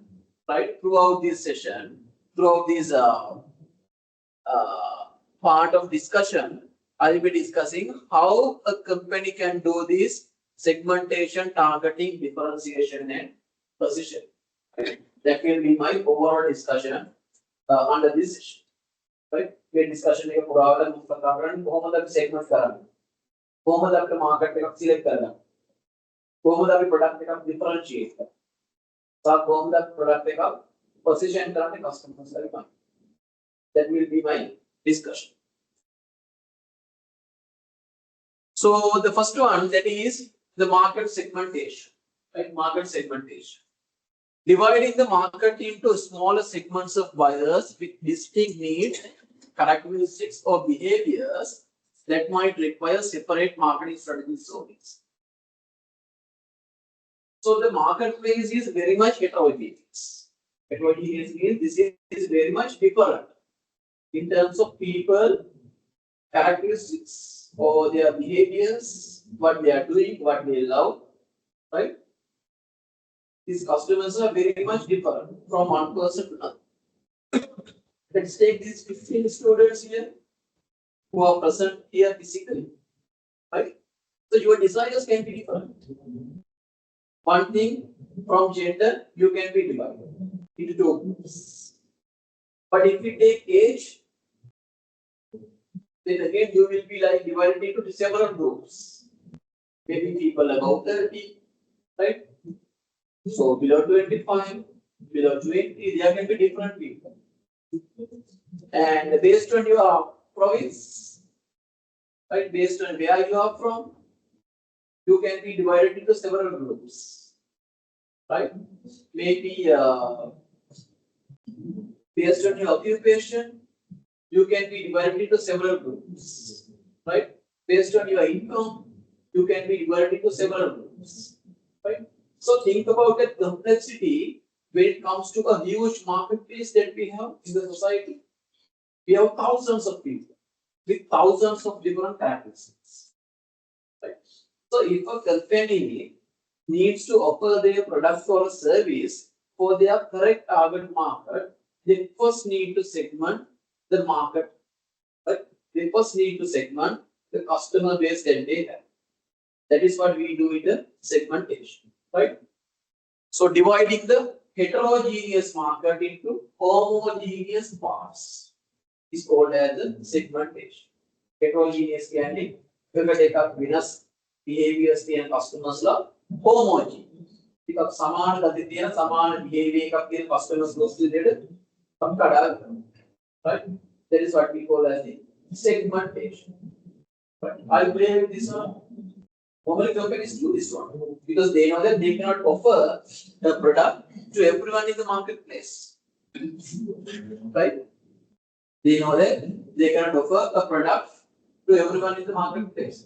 Speaker 1: right? Throughout this part of discussion, I will be discussing how a company can do this segmentation, targeting, differentiation, and position. That will be my overall discussion under this session. Right? We discussion එක පුරාවට මුල් කතා කරන්නේ කොහොමද අපි segment කරන්නේ? කොහොමද අපිට market එකක් select කරගන්නේ? කොහොමද අපි product එකක් differentiate කරන්නේ? සහ කොහොමද අපි product එකක් position කරන්නේ customers ලගේ. That will be my discussion. So the first one, that is the market segmentation. Right? Market segmentation. Dividing the market into smaller segments of buyers with distinct needs, characteristics, or behaviors that might require separate marketing strategies. So the marketplace is very much heterogeneous. Heterogeneous means this is very much different in terms of people, characteristics, or their behaviors, what they are doing, what they love, right? These customers are very much different from one person to another. Let's take these 15 students here who are present here physically, right? So your desires can be different. One thing, from gender, you can be divided into two groups. But if we take age, then again you will be like divided into several groups. Maybe people above 30, right? So below 25, below 20, there can be different people. And based on your province, right, based on where you are from, you can be divided into several groups, right? Maybe based on your occupation, you can be divided into several groups, right? Based on your income, you can be divided into several groups, right? So think about the complexity when it comes to a huge marketplace that we have in the society. We have thousands of people with thousands of different characteristics. Right? So if a company needs to offer their product or a service for their correct target market, they first need to segment the market. Right? We first need to segment the customer base that they have. That is what we do in the segmentation, right? So dividing the heterogeneous market into homogeneous parts is called as the segmentation. Heterogeneous can be take up winners, behaviors, and customers la homogeneous. Because saman gadithiya saman behavior of the customers goes to the right? That is what we call as the segmentation. But I play with this one. Normally companies do this one because they know that they cannot offer the product to everyone in the marketplace. Right? They know that they cannot offer a product to everyone in the marketplace.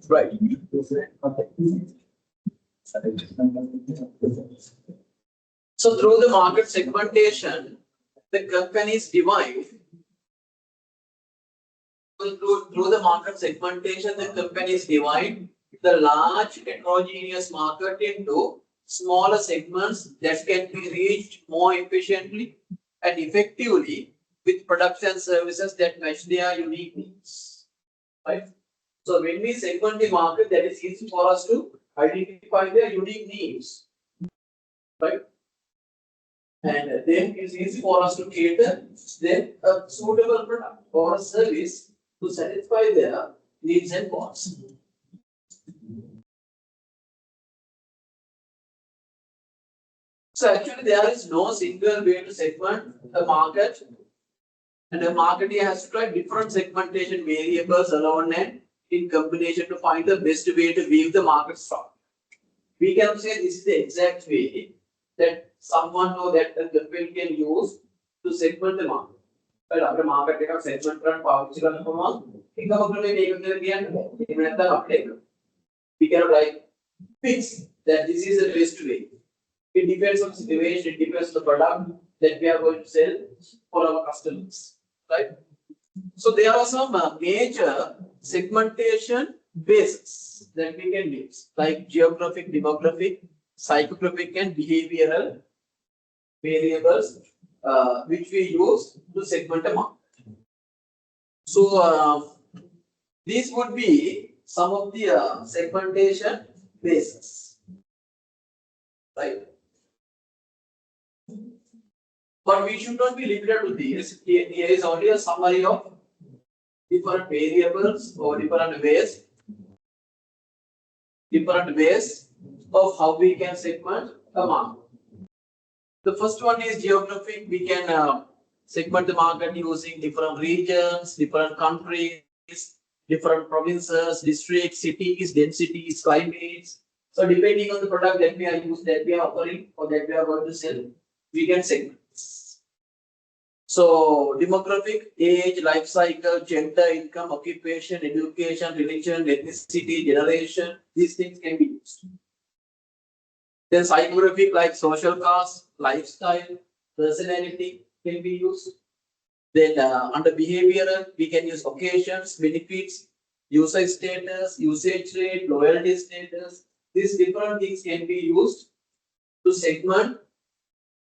Speaker 1: Right. So through the market segmentation, the companies divide. Through the market segmentation, the companies divide the large heterogeneous market into smaller segments that can be reached more efficiently and effectively with products and services that match their unique needs. Right? So when we segment the market, that is easy for us to identify their unique needs. Right? And then it's easy for us to cater then a suitable product or a service to satisfy their needs and wants. So actually there is no single way to segment the market, and the marketer has to try different segmentation variables alone and in combination to find the best way to weave the market structure. We cannot say this is the exact way that someone or that the company can use to segment the market. But after market take up segment run policy we cannot like fix that this is the best way. It depends on the situation, it depends on the product that we are going to sell for our customers. Right? So there are some major segmentation bases that we can use, like geographic, demographic, psychographic, and behavioral variables, which we use to segment a market. So these would be some of the segmentation bases, right? But we should not be limited to these. Here is only a summary of different variables or different ways of how we can segment a market. The first one is geographic. We can segment the market using different regions, different countries, different provinces, districts, cities, densities, climates. So depending on the product that we are using, that we are offering, or that we are going to sell, we can segment. So demographic, age, life cycle, gender, income, occupation, education, religion, ethnicity, generation, these things can be used. Then psychographic, like social caste, lifestyle, personality can be used. Then under behavioral, we can use occasions, benefits, usage status, usage rate, loyalty status. These different things can be used to segment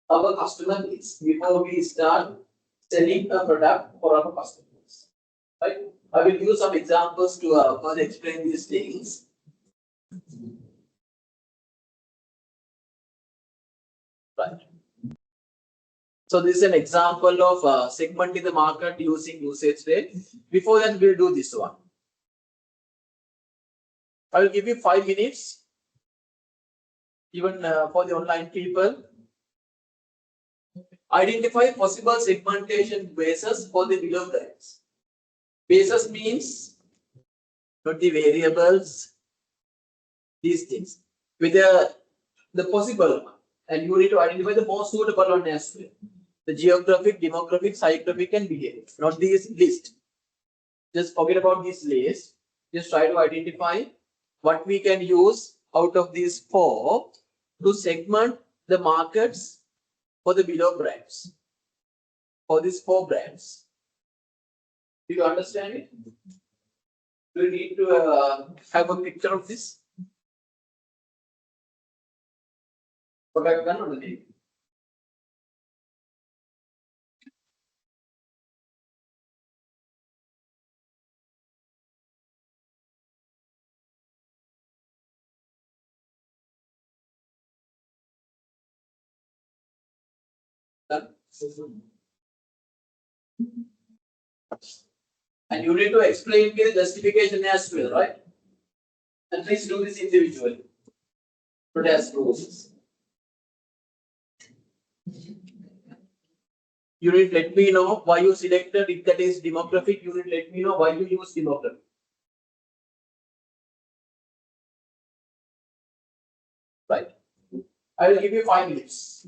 Speaker 1: our customer needs before we start selling a product for our customers. Right? I will use some examples to further explain these things. Right. So this is an example of segmenting the market using usage rate. Before that, we'll do this one. I will give you 5 minutes, even for the online people. Identify possible segmentation bases for the below graphs. Bases means not the variables, these things. With the possible one. And you need to identify the most suitable one as well. The geographic, demographic, psychographic, and behavior. Not these list. Just forget about this list. Just try to identify what we can use out of these four to segment the markets for the below graphs. For these four brands. Do you understand it? Do you need to have a picture of this? What I've done on the table. Done? And you need to explain the justification as well, right? And please do this individually. Not as process. You need to let me know why you selected, if that is demographic, you need to let me know why you use demographic. Right. I will give you 5 minutes.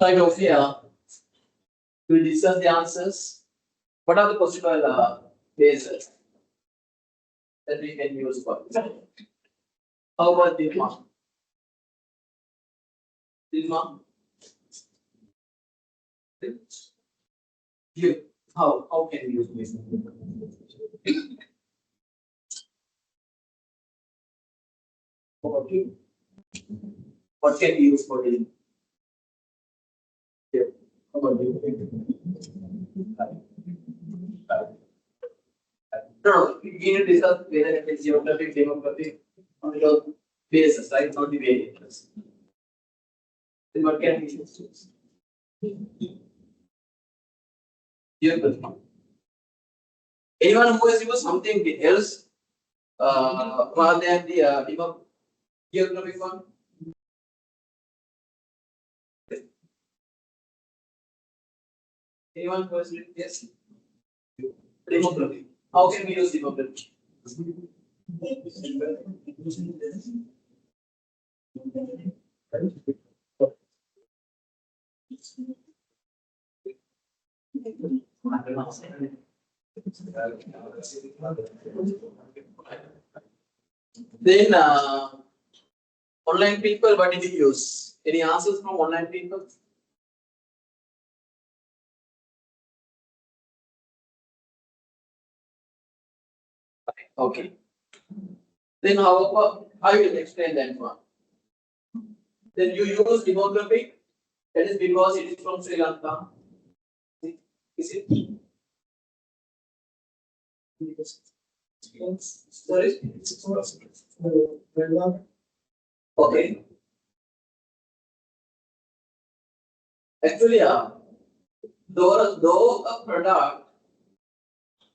Speaker 1: Right over here, we'll discuss the answers. What are the possible bases that we can use for this? How about Dilma? Dilma? Here, how can we use this? Okay. What can we use for this? Here, how about you? No, we need to discuss whether it is geographic, demographic, on the basis, right? Not the variables. Then what can we use? Geographic. Anyone who has used something else rather than the geographic one? Anyone who has written yes? Demography. How can we use demography? Then online people, what did you use? Any answers from online people? Okay. Then how about, I will explain that one. Then you use demographic, that is because it is from Sri Lanka. Is it? Sorry? Okay. Actually, though a product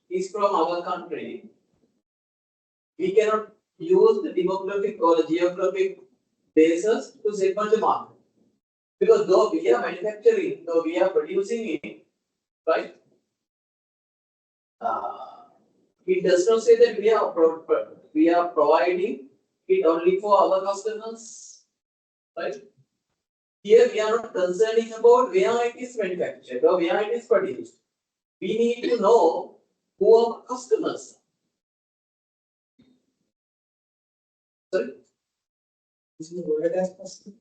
Speaker 1: is from our country, we cannot use the demographic or the geographic basis to segment the market. Because though we are manufacturing, though we are producing it, right? It does not say that we are providing it only for our customers, right? Here we are not concerning about where it is manufactured or where it is produced. We need to know who our customers are. Sorry?
Speaker 3: This is the word as customer.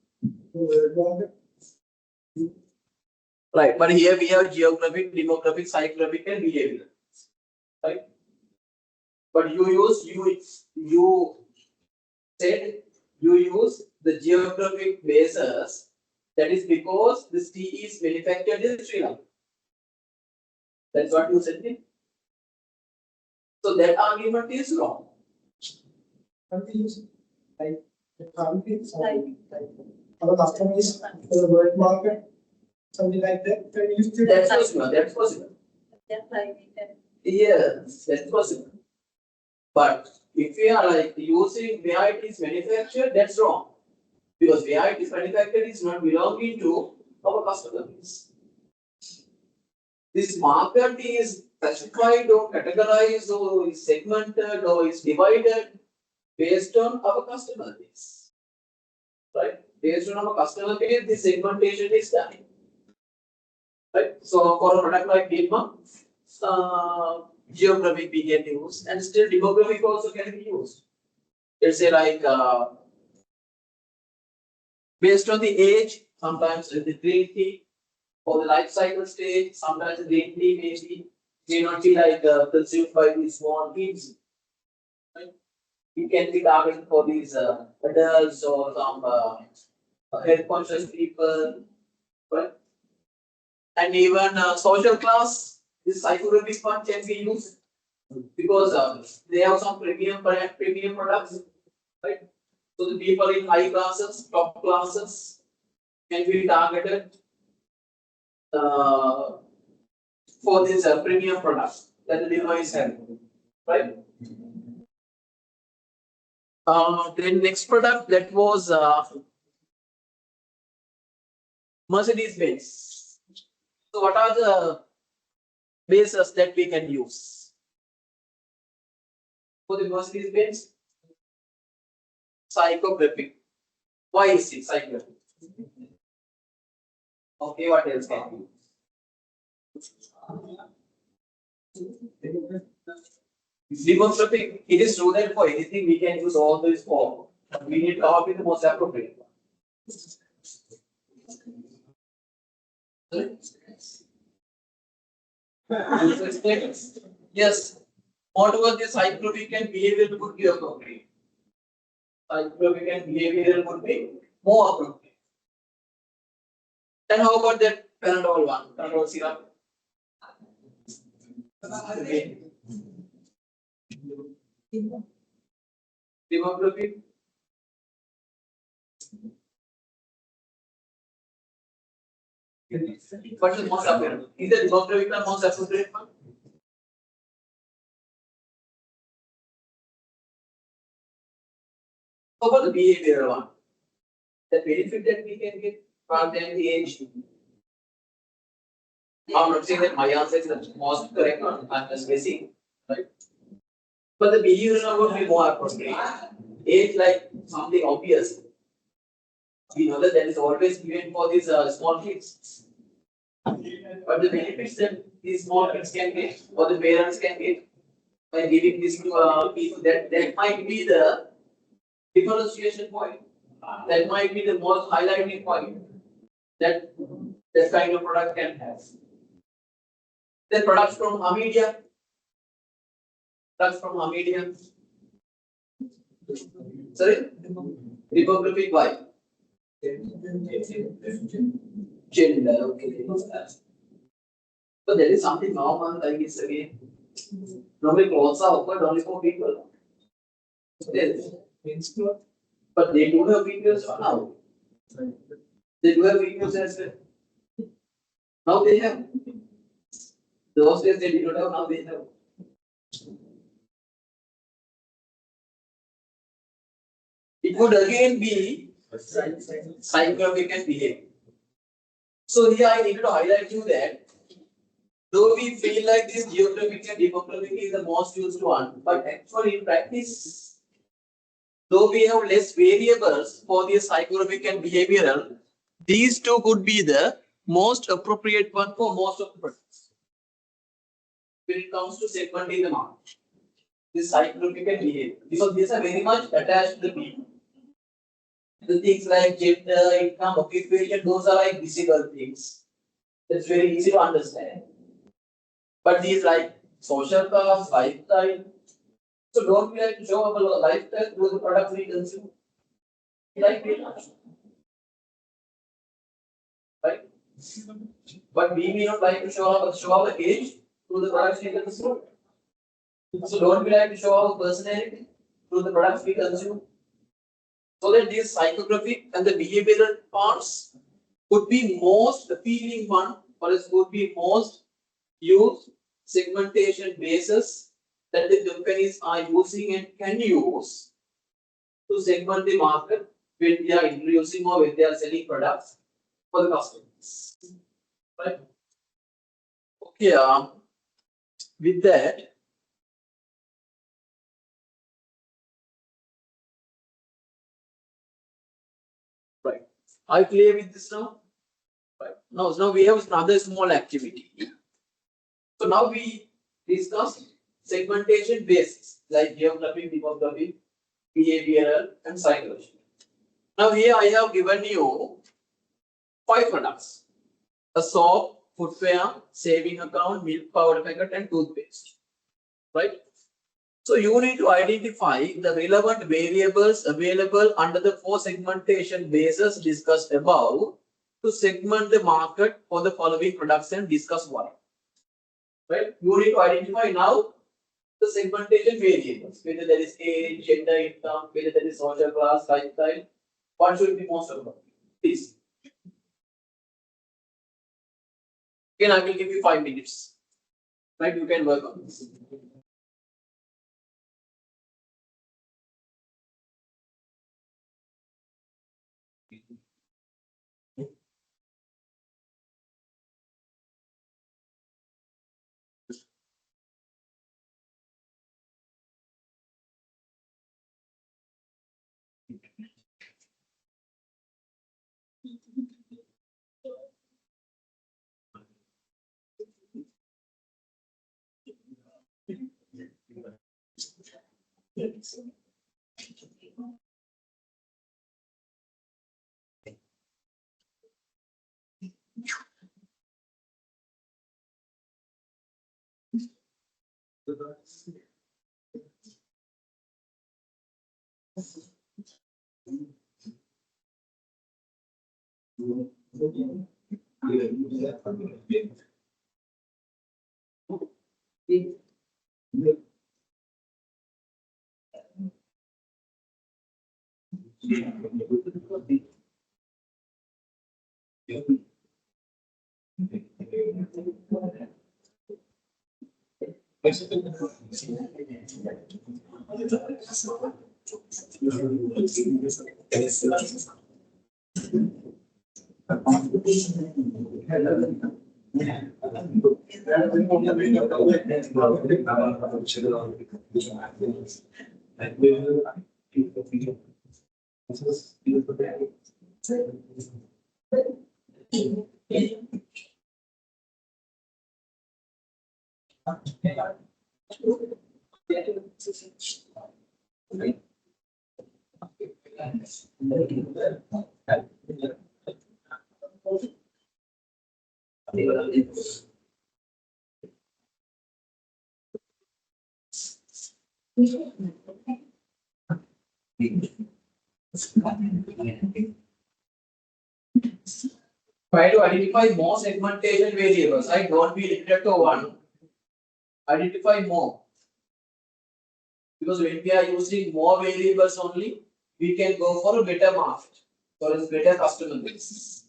Speaker 1: Right, but here we have geographic, demographic, psychographic, and behavioral. Right? But you said you use the geographic basis. That is because this tea is manufactured in Sri Lanka. That's what you said. So that argument is wrong.
Speaker 3: Can't we use like our customers for the world market, something like that? Can we use it?
Speaker 1: That's possible. That's possible. Yes, that's possible. But if we are like using where it is manufactured, that's wrong. Because where it is manufactured is not belonging to our customers. This market is classified or categorized or is segmented or is divided based on our customer base. Right? Based on our customer base, this segmentation is done. Right? So for a product like Dilma, geographic we can use, and still demographic also can be used. Let's say like based on the age, sometimes the green tea or the life cycle stage, sometimes the green tea may not be like consumed by these small kids. Right? It can be targeted for these adults or some health conscious people, right? And even social class, this psychographic one can be used because they have some premium products, right? So the people in high classes, top classes can be targeted for this premium products that the device has, right? Then next product that was Mercedes-Benz. So what are the bases that we can use for the Mercedes-Benz? Psychographic. Why is it psychographic? Okay, what else can we use? Demographic. It is true that for anything we can use all these four. We need to come up with the most appropriate one. Sorry? User status. Yes. Moreover, this psychological and behavioral would be appropriate. Psychological and behavioral would be more appropriate. And how about that Panadol one? Panadol syrup. Okay. Demographic. What is most appropriate? Is the demographic the most appropriate one? How about the behavioral one? The benefit that we can get from them the age. I'm not saying that my answer is the most correct one. I'm just guessing, right? But the behavioral one would be more appropriate. Age like something obvious. We know that that is always given for these small kids. But the benefits that these small kids can get or the parents can get by giving this to people, that might be the differentiation point. That might be the most highlighting point that that kind of product can have. Then products from Hamidia. Products from Hamidia. Sorry? Demographic why? Gender, okay. So there is something normal, I guess again. Normally clothes are offered only for people. Yes. But they do have females now. They do have females as well. Now they have. Those days they did not have, now they have. It would again be psychographic and behavior. So here I need to highlight you that though we feel like this geographic and demographic is the most used one, but actually in practice, though we have less variables for the psychographic and behavioral, these two could be the most appropriate one for most of the products. When it comes to segmenting the market, this psychographic and behavior, because these are very much attached to the people. The things like gender, income, occupation, those are like visible things. That's very easy to understand. But these like social class, lifestyle. So don't we like to show our lifestyle through the products we consume? We like very much. Right? But we may not like to show our age through the products we consume. So don't we like to show our personality through the products we consume? So that these psychographic and the behavioral parts could be most appealing one, or it could be most used segmentation basis that the companies are using and can use to segment the market when they are introducing or when they are selling products for the customers. Right? Okay, with that, right. Are you clear with this now? Right. Now we have another small activity. So now we discussed segmentation basis like geographic, demographic, behavioral, and psychology. Now here I have given you 5 products: a soap, footwear, saving account, milk powder packet, and toothpaste. Right? So you need to identify the relevant variables available under the 4 segmentation bases discussed above to segment the market for the following products and discuss why. Right? You need to identify now the segmentation variables, whether there is age, gender, income, whether there is social class, lifestyle. What should be most important? Please. Again, I will give you 5 minutes. Right? You can work on this. Try to identify more segmentation variables, right? Don't be limited to one. Identify more. Because when we are using more variables only, we can go for a better market, for a better customer base.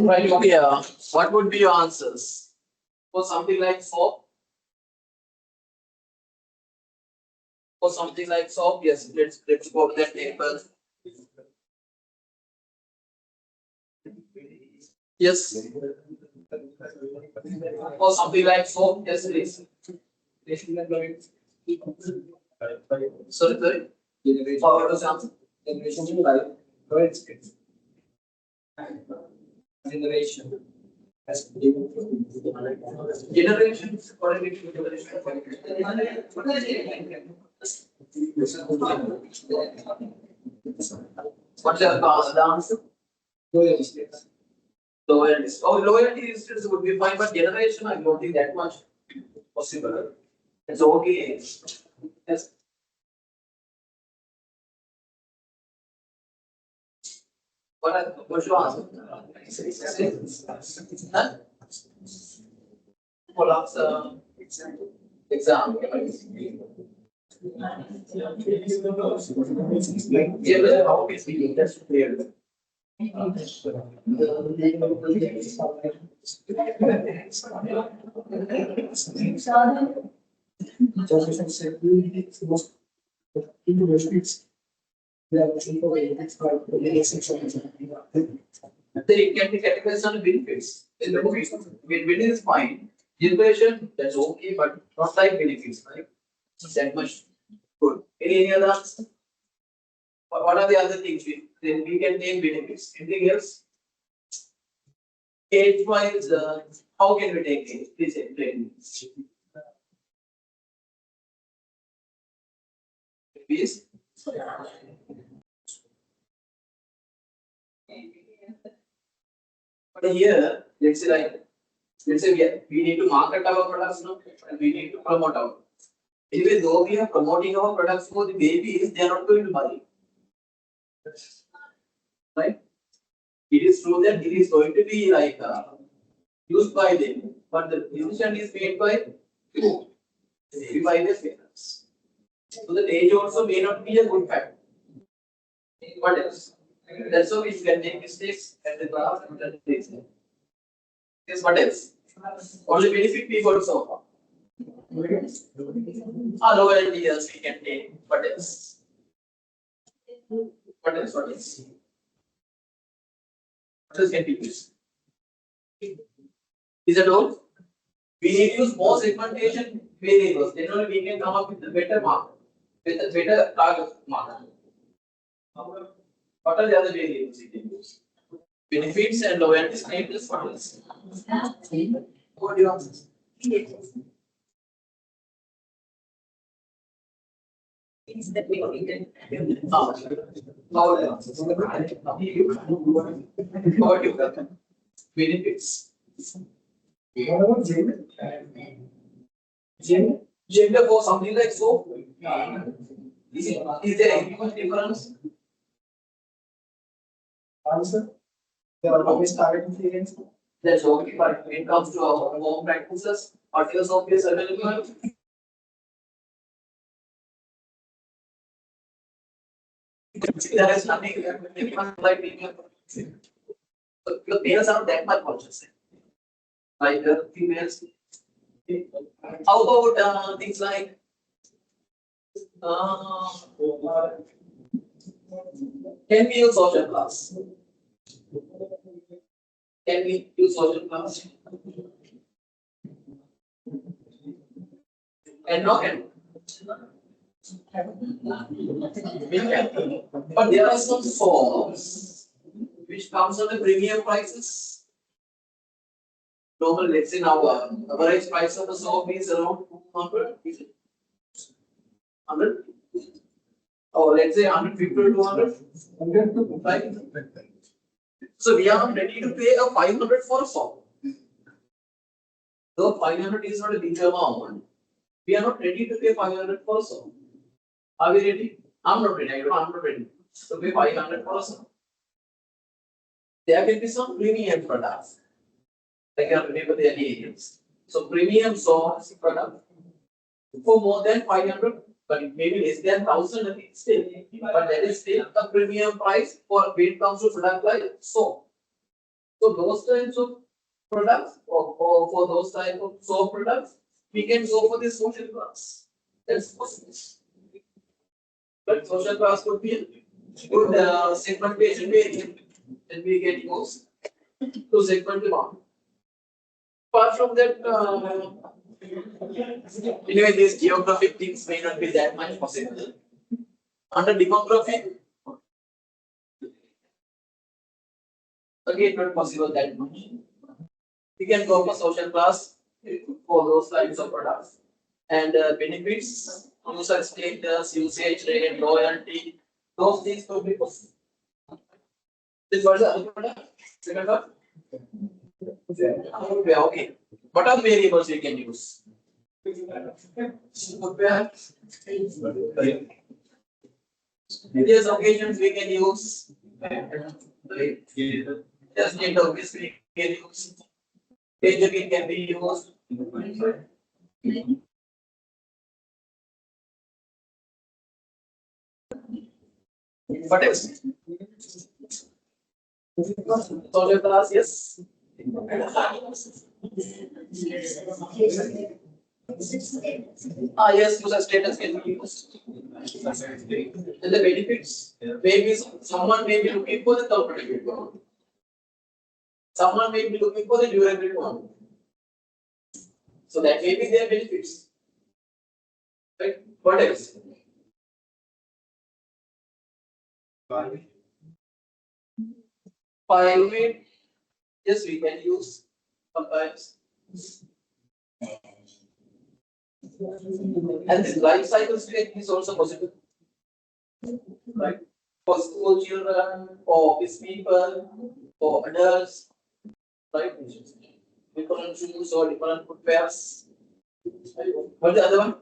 Speaker 1: Right here, what would be your answers? For something like soap? For something like soap, yes, let's go to that table. Yes. For something like soap, yes, please. Sorry. What was the answer?
Speaker 3: Generation.
Speaker 1: Generation. What's the answer? Loyalty. Oh, loyalty instance would be fine, but generation, I don't think that much possible. It's okay. Yes. What's your answer? Huh? Collapse exam. Yeah, how is the that's clear. It can be categorized on benefits. Benefit is fine. Generation, that's okay, but not like benefits, right? That much good. Any other answer? What are the other things we can take benefits? Anything else? Age wise, how can we take it? Please explain. Please. But here, let's say we need to market our products now, and we need to promote our. Anyway, though we are promoting our products for the babies, they are not going to buy. Right? It is true that it is going to be like used by them, but the decision is made by who? Maybe by the parents. So the age also may not be a good factor. What else? That's why we can make mistakes at the graph and the things. Yes, what else? Only benefit we got so far. Lower ideas we can take. What else? What else? What else? What else can we use? Is that all? We need to use more segmentation variables. Then only we can come up with a better mark, with a better target mark. What are the other variables we can use? Benefits and loyalty status. What else? What do you answer?
Speaker 6: things that we needed.
Speaker 1: Benefits.
Speaker 3: What about gender?
Speaker 1: Gender for something like soap. Is there any difference?
Speaker 3: Answer. There are always target feelings.
Speaker 1: That's okay, but when it comes to our home practices, articles of place available. There is nothing like the males are that much conscious. Like the females. How about things like can we use social class? Can we use social class? And no can. We can. But there are some soaps which comes at a premium prices. Normal, let's say now average price of the soap is around 200. Is it? 100? Or let's say 150 to 200. Right? So we are not ready to pay a 500 for a soap. Though 500 is not a big amount, we are not ready to pay 500 for a soap. Are we ready? I'm not ready. I'm not ready to pay 500 for a soap. There can be some premium products. Like I remember their names. So premium soaps product for more than 500, but it may be less than 1,000 still. But that is still a premium price for when it comes to product like soap. So those types of products or for those type of soap products, we can go for this social class. That's possible. But social class could be a good segmentation variant and we get used to segment demand. Apart from that, anyway, these geographic things may not be that much possible. Under demographic, again, not possible that much. We can go for social class for those types of products. And benefits, user status, usage rate, loyalty, those things could be possible. This was the other product. Remember? Okay. What are the variables we can use? Various occasions we can use. Just need obvious we can use. Age again can be used. What else? Social class, yes. Yes, user status can be used. And the benefits, maybe someone may be looking for the competitive one. Someone may be looking for the durable one. So that may be their benefits. Right? What else? Private, yes, we can use sometimes. And this life cycle state is also possible. Right? For school children, for office people, for adults, right? Different shoes or different footwears. What's the other one?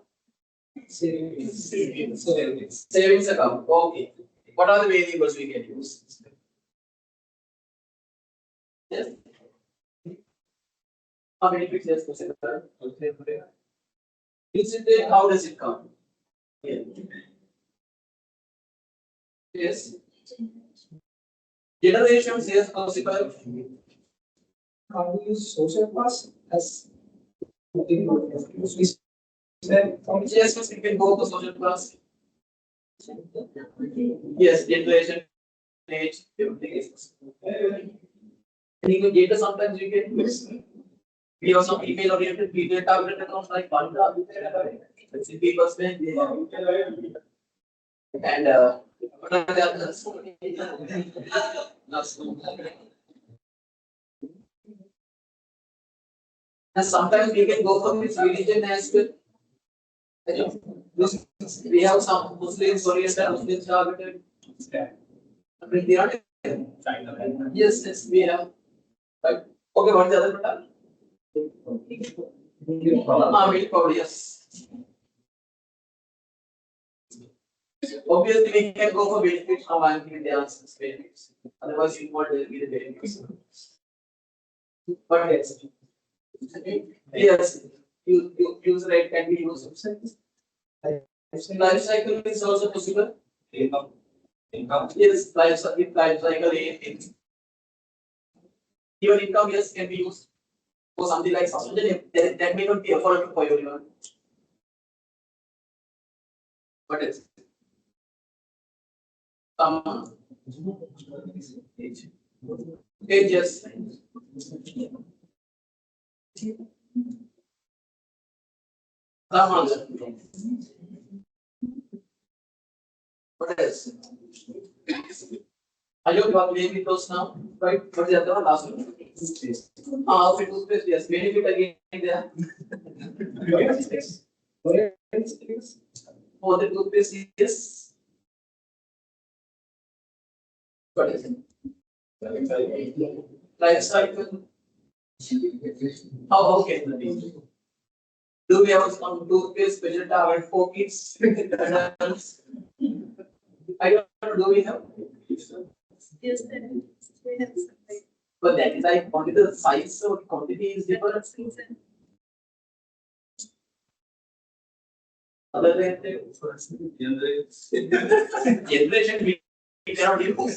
Speaker 1: Savings account. Okay. What are the variables we can use? Yes. How many pixels per second? Is it how does it come? Yeah. Yes. Generations, yes, possible.
Speaker 3: How to use social class as
Speaker 1: Yes, yes, we can go for social class. Yes, generation, age, everything is possible. And even data sometimes you can use. We have some email oriented, email targeted accounts like Lanka, people's name, and what are the others? And sometimes we can go for this religion as well. We have some Muslims, Oriental Muslims targeted. Yes, yes, we have. Right. Okay, what is the other product? Milk powder, yes. Obviously, we can go for benefits now and give the answers benefits. Otherwise, you won't give the benefits. But yes. Yes, use rate can be used. Life cycle is also possible.
Speaker 5: Income.
Speaker 1: Yes, life cycle is even income, yes, can be used for something like suspension. That may not be affordable for everyone. But it's ages. What else? I hope you are playing with those now, right? What is the other one? Last one. Okay, toothpaste, yes. Benefit again there. For the toothpaste, yes. What is it? Life cycle. Oh, okay. Do we have some toothpaste special target for kids? Adults? I don't know, do we have?
Speaker 6: Yes, then we have something.
Speaker 1: But that is like only the size or quantity is different. Other than generation, we cannot use.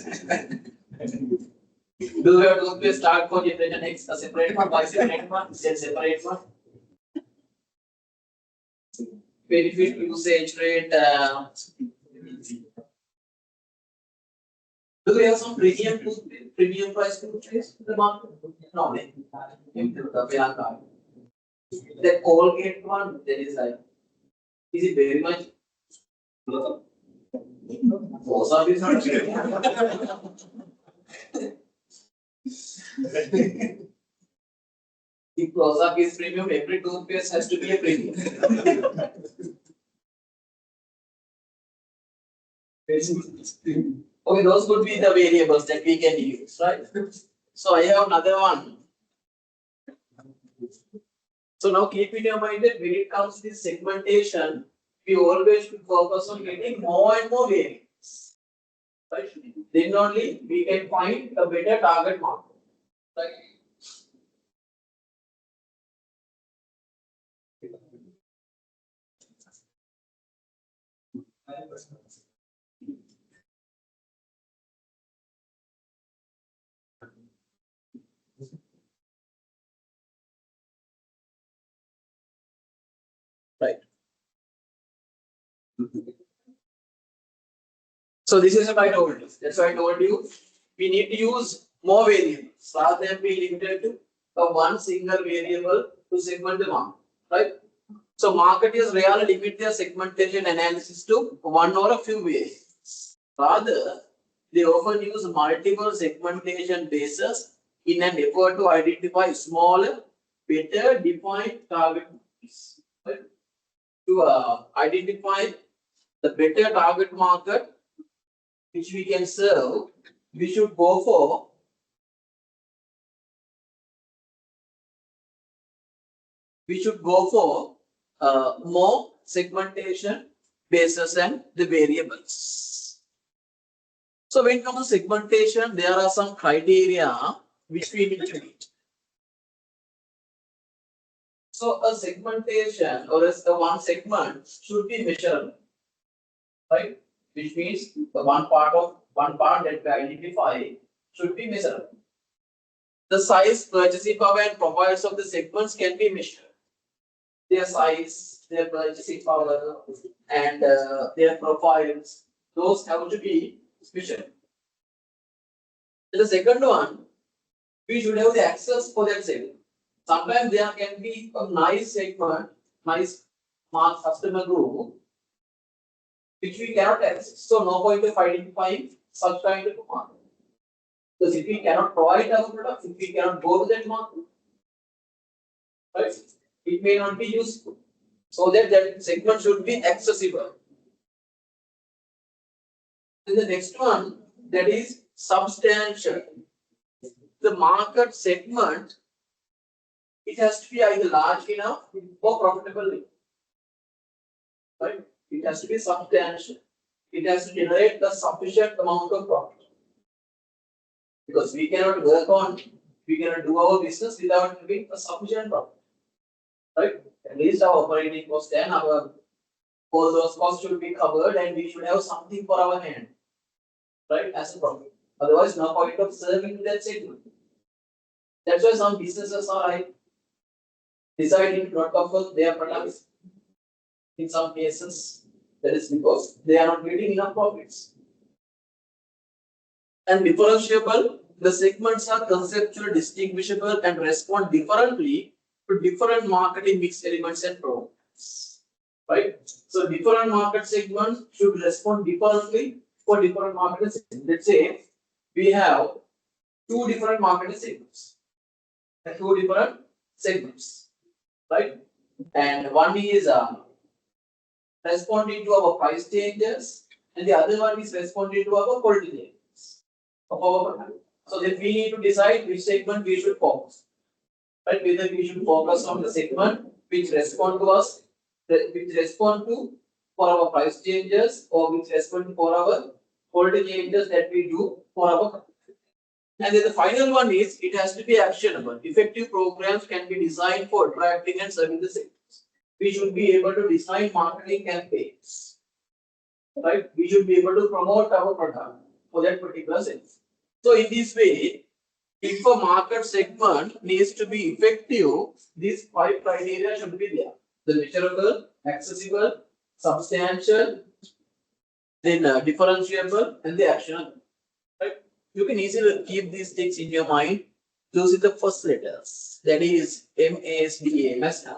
Speaker 1: Do we have toothpaste start for generation X, a separate one, Y separate one, Z separate one? Benefit usage rate. Do we have some premium toothpaste, premium price toothpaste in the market? No, the Lanka. The Colgate one, that is like, is it very much? Bosa is not. If Prozac is premium, every toothpaste has to be a premium. Okay, those could be the variables that we can use, right? So I have another one. So now keep in your mind that when it comes to this segmentation, we always should focus on getting more and more variables. Right? Then only we can find a better target market. Right? Right. So this is what I told you. That's why I told you we need to use more variables rather than be limited to one single variable to segment the market. Right? So marketers rarely limit their segmentation analysis to one or a few variables. Rather, they often use multiple segmentation bases in an effort to identify smaller, better defined target markets. Right? To identify the better target market which we can serve, we should go for more segmentation bases and the variables. So when it comes to segmentation, there are some criteria which we need to meet. So a segmentation or a one segment should be measurable, right? Which means the one part that we identify should be measurable. The size, purchasing power, and profiles of the segments can be measured. Their size, their purchasing power, and their profiles, those have to be measured. And the second one, we should have the access for that segment. Sometimes there can be a nice segment, nice mark customer group, which we cannot access. So no point of identifying such kind of market. Because if we cannot provide our products, if we cannot go to that market, right, it may not be useful. so that that segment should be accessible. Then the next one, that is substantial. The market segment, it has to be either large enough or profitable enough. Right? It has to be substantial. It has to generate a sufficient amount of profit. Because we cannot do our business without having a sufficient profit. Right? At least our operating cost and our all those costs should be covered, and we should have something for our hand. Right? As a profit. Otherwise, no point of serving that segment. That's why some businesses are like deciding to not offer their products. In some cases, that is because they are not getting enough profits. And differentiable, the segments are conceptually distinguishable and respond differently to different marketing mix elements and products. Right? So different market segments should respond differently for different market segments. Let's say we have two different market segments. Two different segments. Right? And one is responding to our price changes, and the other one is responding to our quality changes of our product. So then we need to decide which segment we should focus. Right? Whether we should focus on the segment which respond to us, which respond to for our price changes, or which respond for our quality changes that we do for our product. And then the final one is it has to be actionable. Effective programs can be designed for attracting and serving the segments. We should be able to design marketing campaigns. Right? We should be able to promote our product for that particular segment. So in this way, if a market segment needs to be effective, these 5 criteria should be there. The measurable, accessible, substantial, then differentiable, and the actionable. Right? You can easily keep these things in your mind using the first letters. That is MASDA, MASDA.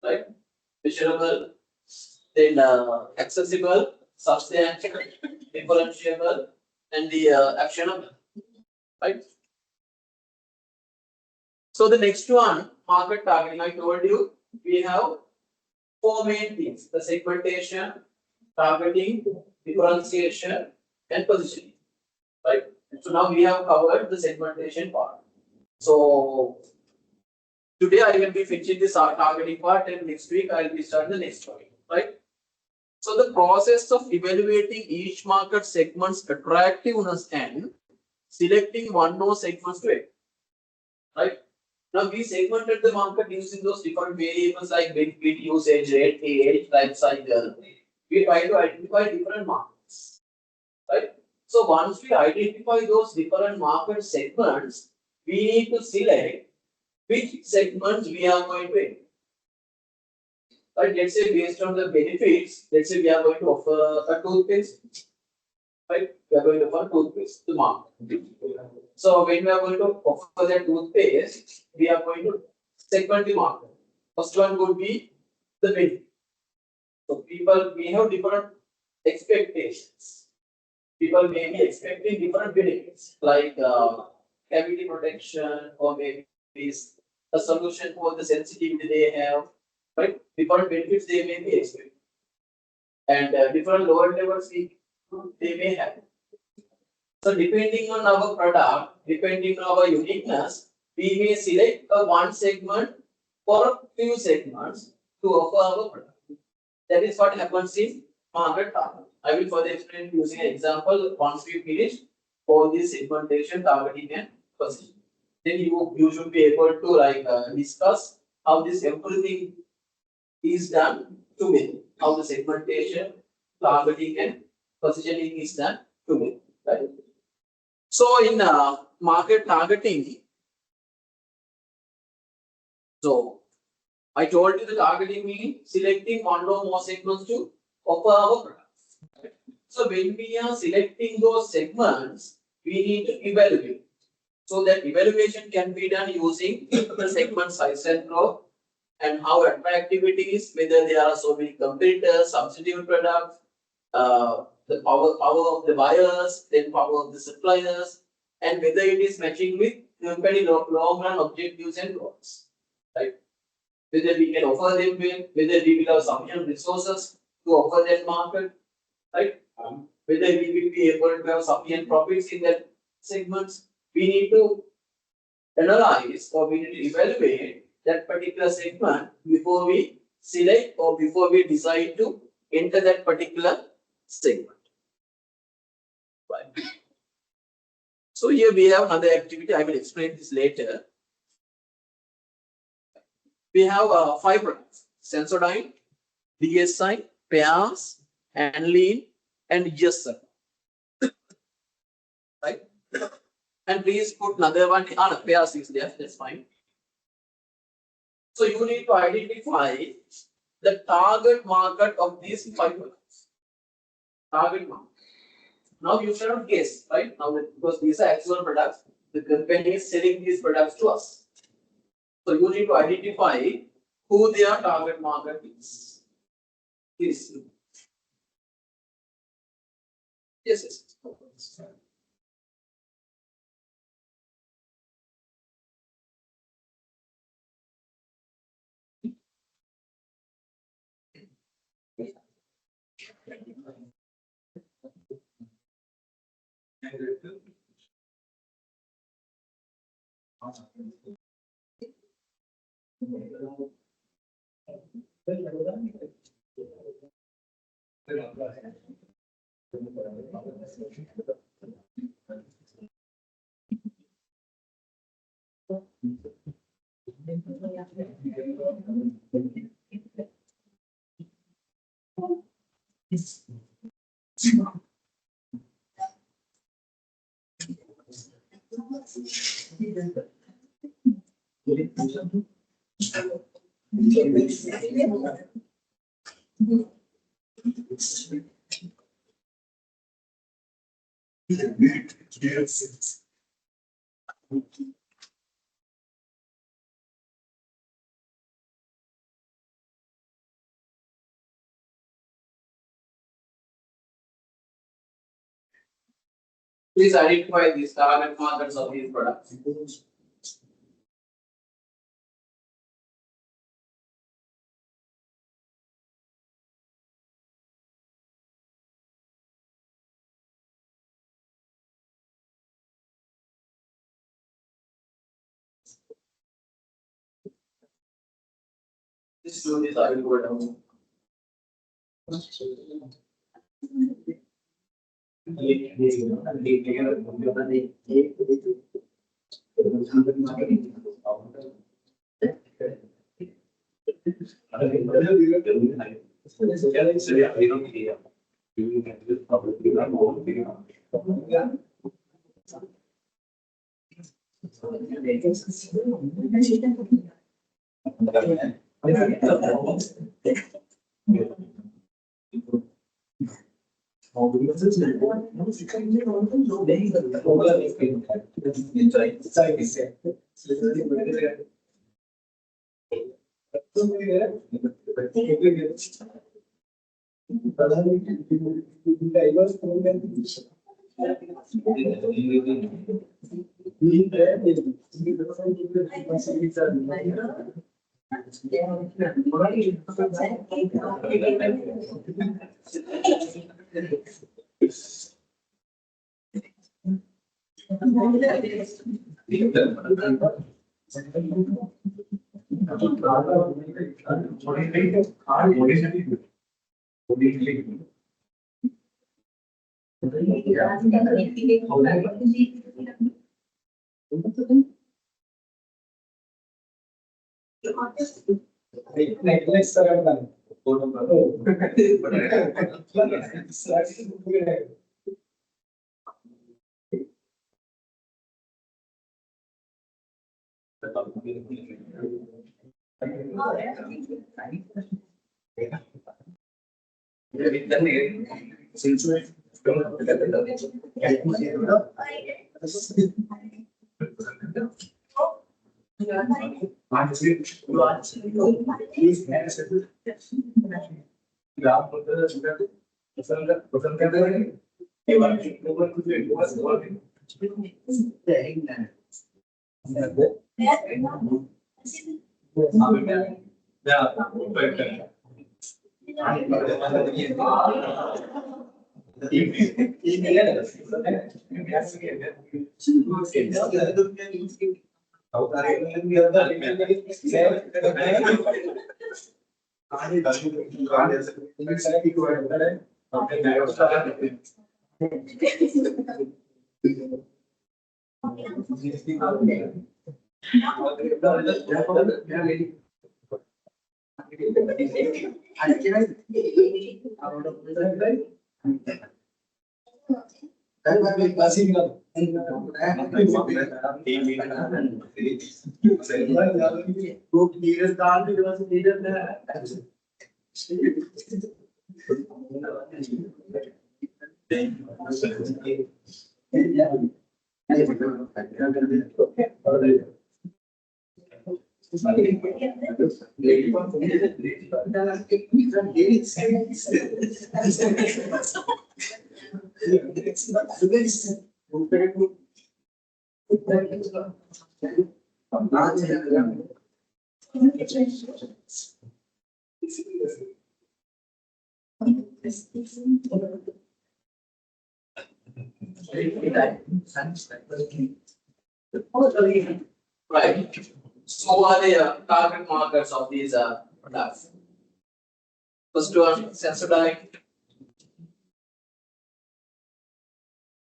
Speaker 1: Right? Measurable, then accessible, substantial, differentiable, and the actionable. Right? So the next one, market targeting. I told you we have 4 main things: the segmentation, targeting, differentiation, and positioning. Right? So now we have covered the segmentation part. So today I will be finishing this targeting part, and next week I will be starting the next one. Right? So the process of evaluating each market segment's attractiveness and selecting one or segments to it. Right? Now we segmented the market using those different variables like benefit, usage rate, age, life cycle. We try to identify different markets. Right? So once we identify those different market segments, we need to select which segments we are going to enter. Right? Let's say based on the benefits, let's say we are going to offer a toothpaste. Right? We are going to offer toothpaste to the market. So when we are going to offer that toothpaste, we are going to segment the market. First one would be the benefit. So people may have different expectations. People may be expecting different benefits like cavity protection, or maybe a solution for the sensitivity they have. Right? Different benefits they may be expecting, and different lower levels they may have. So depending on our product, depending on our uniqueness, we may select a one segment or a few segments to offer our product. That is what happens in market targeting. I will further explain using an example once we finish all this segmentation, targeting, and positioning. Then you should be able to discuss how this everything is done together. How the segmentation, targeting, and positioning is done together. Right? So in market targeting, so I told you the targeting means selecting one or more segments to offer our products. Right? So when we are selecting those segments, we need to evaluate. So that evaluation can be done using the segment size and growth, and how attractive it is, whether there are so many competitors, substitute products, the power of the buyers, then power of the suppliers, and whether it is matching with company long run objectives and goals. Right? whether we can offer them well, whether we will have sufficient resources to offer that market, right? Whether we will be able to have sufficient profits in that segments. We need to analyze or we need to evaluate that particular segment before we select or before we decide to enter that particular segment. Right. So here we have another activity. I will explain this later. We have 5 products: Sensodyne, DSI, Pears, Anlene, and Yesser. Right? And please put another one. Pears is there. That's fine. So you need to identify the target market of these 5 products. Target market. Now you cannot guess, right? Now because these are actual products, the company is selling these products to us. So you need to identify who their target market is. Yes. Yes. Please identify these target markets of these products. Just do this, I will go down. Right. So what are the target markers of these products? First one, sensor dye.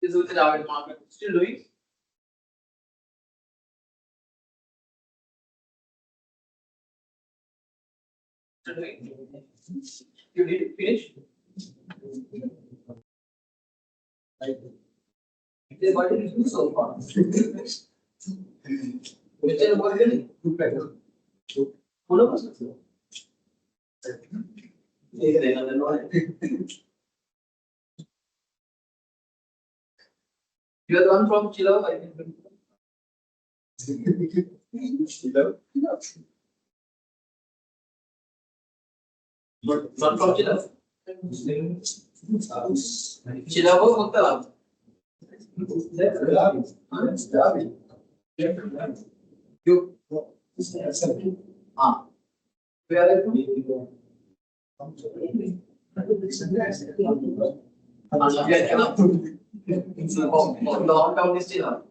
Speaker 1: This is the target marker. Still doing? Still doing? You need to finish? What did you do so far? Which is what really? Full of us. You are the one from Chile, I think. One from Chile. Chile was what the you where are you? Downtown is still up.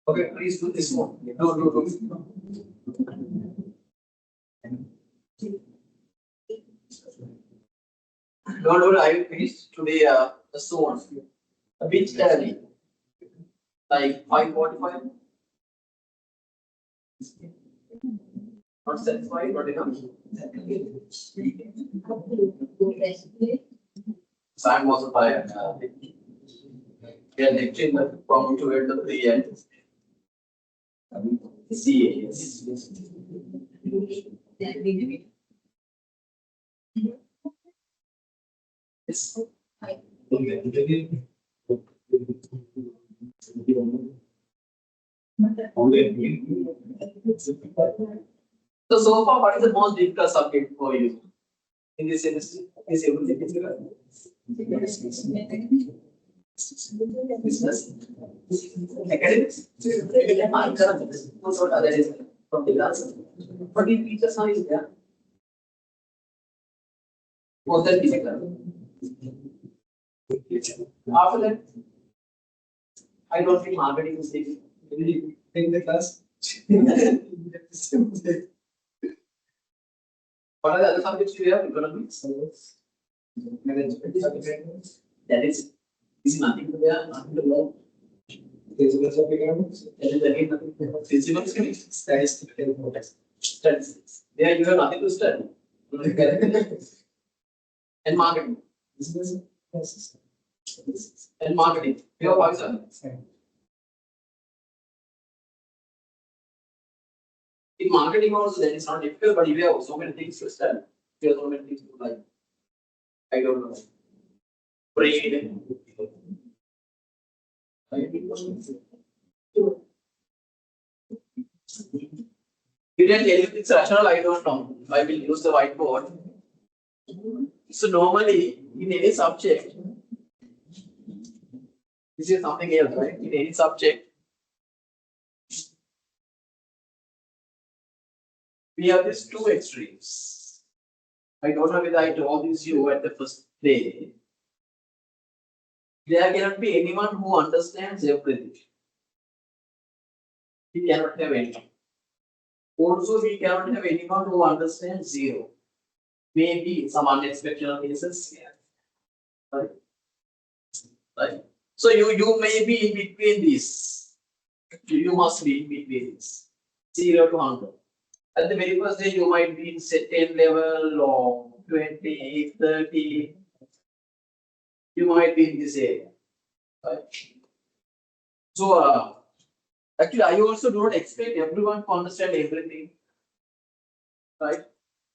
Speaker 1: Okay, please do this one. No. Don't worry, I will finish today soon. A bit early. Like 5:45. Not satisfied, not enough. So I'm also tired. We are lecturing from 2 to 3 and CA. Yes. So far, what is the most difficult subject for you in this semester? Is everything difficult? Business, academics, that is from the class. But in teacher science, yeah. Was that difficult? After that, I don't think marketing is difficult. In the class. What are the other subjects you have? Economics, management, that is nothing to learn, nothing to learn. Physics of economics, that is again nothing to learn. Physics, statistics. There you have nothing to study. And marketing. Business and marketing. You have Pakistan. In marketing also that is not difficult, but you have so many things to study. You have so many things to like. I don't know. Brain. You didn't tell if it's rational, I don't know. I will use the whiteboard. So normally in any subject, this is something else, right? In any subject, we have these two extremes. I don't know whether I told this you at the first day. There cannot be anyone who understands everything. We cannot have anyone. Also, we cannot have anyone who understands zero. Maybe some unexpected cases. Right? Right? So you may be in between these. You must be in between this. 0 to 100. At the very first day, you might be in say 10 level or 20, 30. You might be in this area. Right? So, actually, I also do not expect everyone to understand everything. Right?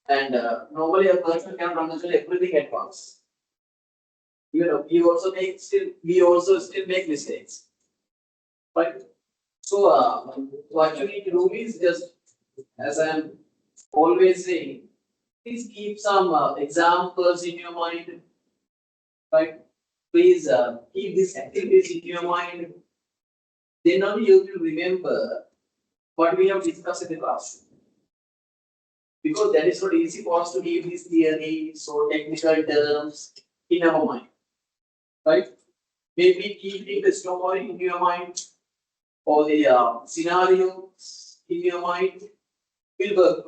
Speaker 1: And normally a person cannot understand everything at once. You know, we also still make mistakes. Right? So, what you need to do is just, as I am always saying, please keep some examples in your mind. Right? Please keep these activities in your mind. Then only you will remember what we have discussed in the class. Because that is not easy for us to keep these theories or technical terms in our mind. Right? Maybe keeping the story in your mind or the scenarios in your mind will work.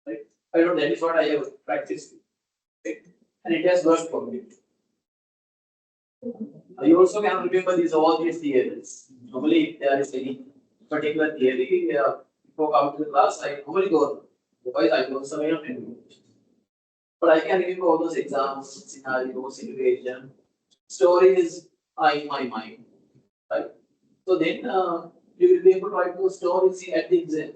Speaker 1: Right? I know that is what I have practiced. Right? And it has worked for me. You also can remember all these theories. Normally, if there is any particular theory before coming to the class, I normally go. Otherwise, I go somewhere else. But I can remember all those examples, scenarios, situation, stories are in my mind. Right? So then you will be able to write those stories at the exam.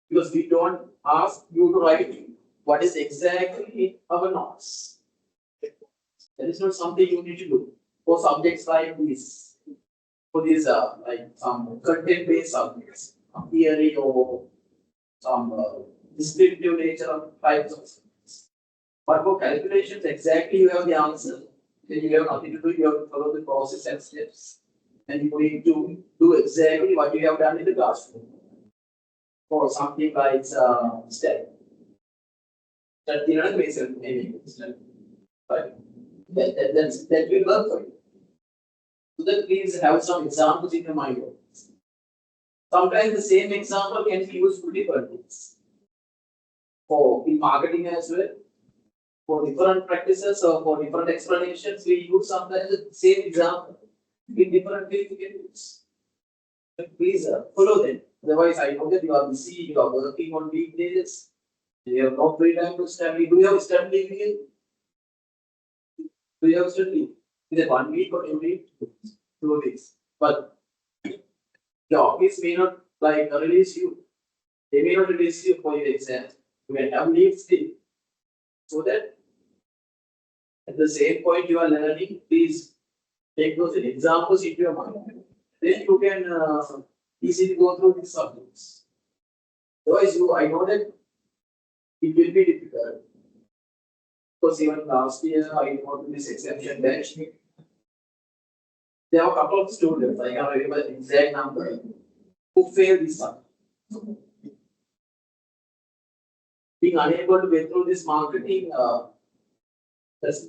Speaker 1: Because we don't ask you to write what is exactly in our notes. That is not something you need to do for subjects like this. For these like some content-based subjects, theory or some descriptive nature of types of subjects. But for calculations, exactly you have the answer. Then you have nothing to do. You have to follow the process and steps, and you need to do exactly what you have done in the classroom. For something like step. That the other ways of maybe step. Right? That will work for you. So that please have some examples in your mind. Sometimes the same example can be used for different things. For in marketing as well, for different practices or for different explanations, we use sometimes the same example in different ways we can use. But please follow them. Otherwise, I know that you are busy, you are working on weekdays, you have no free time to study. Do you have study leave? Do you have study leave? Is it 1 week or 2 weeks? 2 weeks. But the office may not like release you. They may not release you for your exam. You can have leave still. So that at the same point you are learning, please take those examples into your mind. Then you can easily go through these subjects. Otherwise, I know that it will be difficult. Because even last year, I got this exemption batch. There are a couple of students, I can't remember the exact number, who failed this subject. Being unable to get through this marketing, it's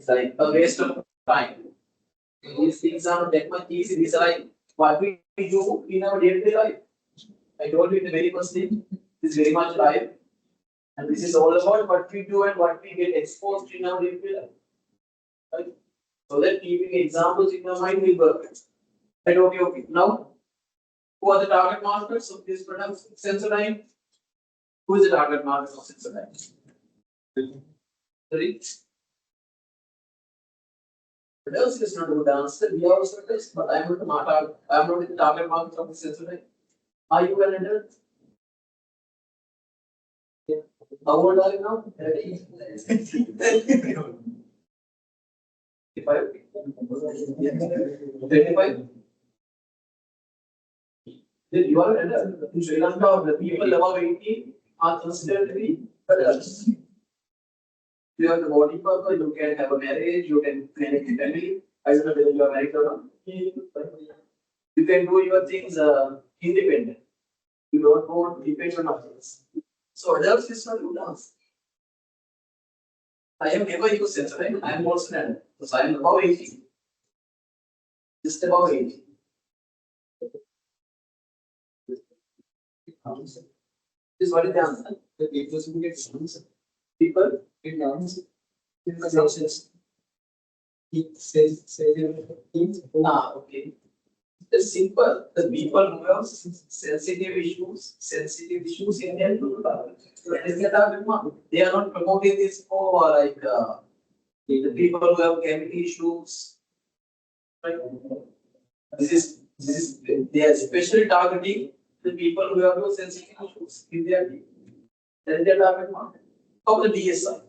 Speaker 1: like a waste of time. These things are not that much easy. These are like what we do in our day-to-day life. I told you in the very first thing, this is very much life. And this is all about what we do and what we get exposed in our day-to-day life. Right? So that keeping examples in your mind will work. Right? Okay. Now, who are the target markers of this product Sensodyne? Who is the target marker of Sensodyne? Sorry? But else is not a good answer. We are also test, but I am not the target market of the Sensodyne. Are you an adult? Yeah. How old are you now? 35? 35? Then you are an adult. In Sri Lanka, the people above 80 are considered to be adults. You have the voting power, you can have a marriage, you can manage a family. I don't know whether you are married or not. You can do your things independent. You don't want to depend on others. So adults is not good enough. I have never used sense, right? I am also an adult. So I am above 80. Just above 80. This what is the answer?
Speaker 3: The people who get songs,
Speaker 1: People?
Speaker 3: it dance, conversations. He says,
Speaker 1: Okay. It's simple. The people who have sensitive issues in their group. That is the target market. They are not promoting this for like the people who have chemical issues. Right? This is they are especially targeting the people who have no sensitive issues in their team. That is their target market. How the DSI?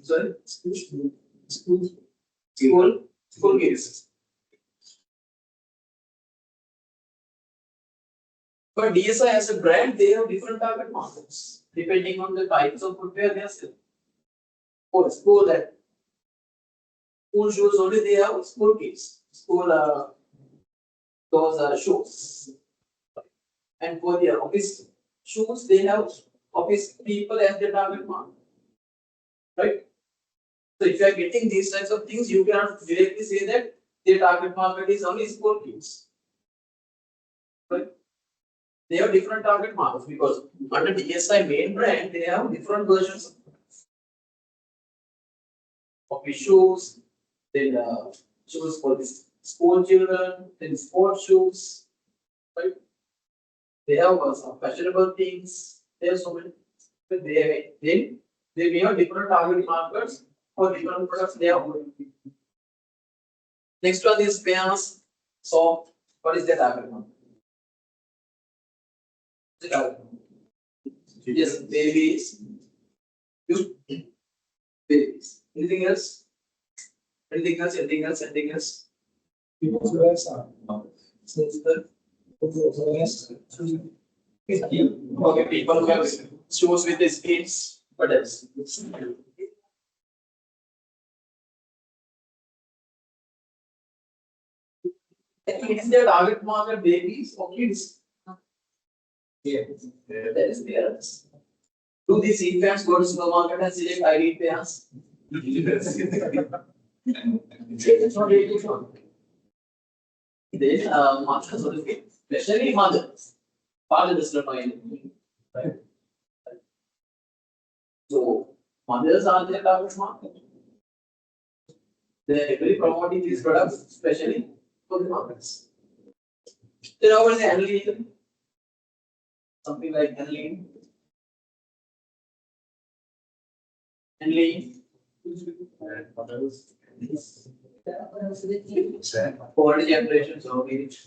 Speaker 1: Sorry? School cases. But DSI as a brand, they have different target markets depending on the types of footwear they are selling. For school that school shoes only they have school kids, school those shoes. And for the office shoes, they have office people as their target market. Right? So if you are getting these types of things, you cannot directly say that their target market is only school kids. Right? They have different target markets because under DSI main brand, they have different versions of shoes, then shoes for the school children, then sports shoes, right? They have some fashionable things. They have so many. But they may have different target markets for different products they have. Next one is pants. So, what is the target market? The target market. Yes, babies. Babies. Anything else? Anything else? Anything else? Anything else?
Speaker 3: people who have some.
Speaker 1: Okay, people who have shoes with the skates. What else? Is their target market babies or kids?
Speaker 3: Yeah.
Speaker 1: That is parents. Do these infants go to supermarket and select ID pairs? It's not really good. Then mothers will get, especially mothers. Father does not know anything. Right? So mothers are their target market. They are heavily promoting these products, especially for the mothers. Then over the aniline, something like aniline. Aniline. For the generations of age.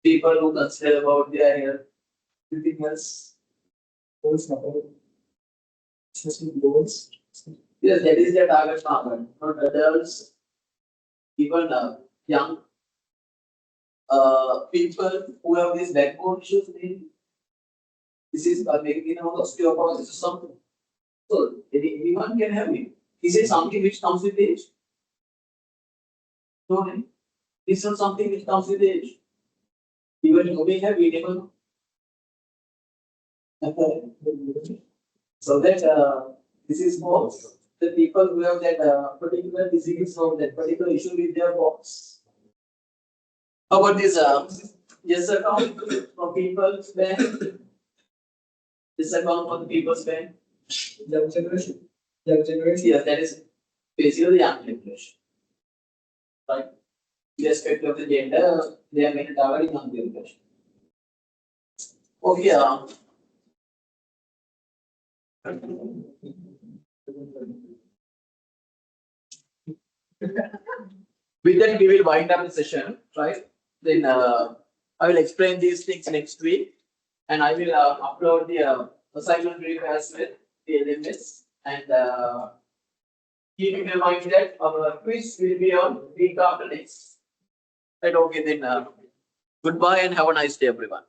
Speaker 1: People who consider about their health, anything else.
Speaker 3: Goals number. Assessment goals.
Speaker 1: Yes, that is their target market. Not adults, even young people who have these backbone issues. This is making osteoporosis or something. So anyone can have it. Is it something which comes with age? No, this is not something which comes with age. Even you may have it, even. So that this is for the people who have that particular disease or that particular issue with their bones. How about this yes account for people's bank? This account for the people's bank?
Speaker 3: Young generation. Young generation.
Speaker 1: Yes, that is basically young generation. Right? Irrespective of the gender, they are mainly targeting young generation. Okay. With that, we will wind up the session, right? Then I will explain these things next week, and I will upload the assignment brief as well, the LMS, and keep in mind that our quiz will be on week after next. Right? Okay, then goodbye and have a nice day, everyone.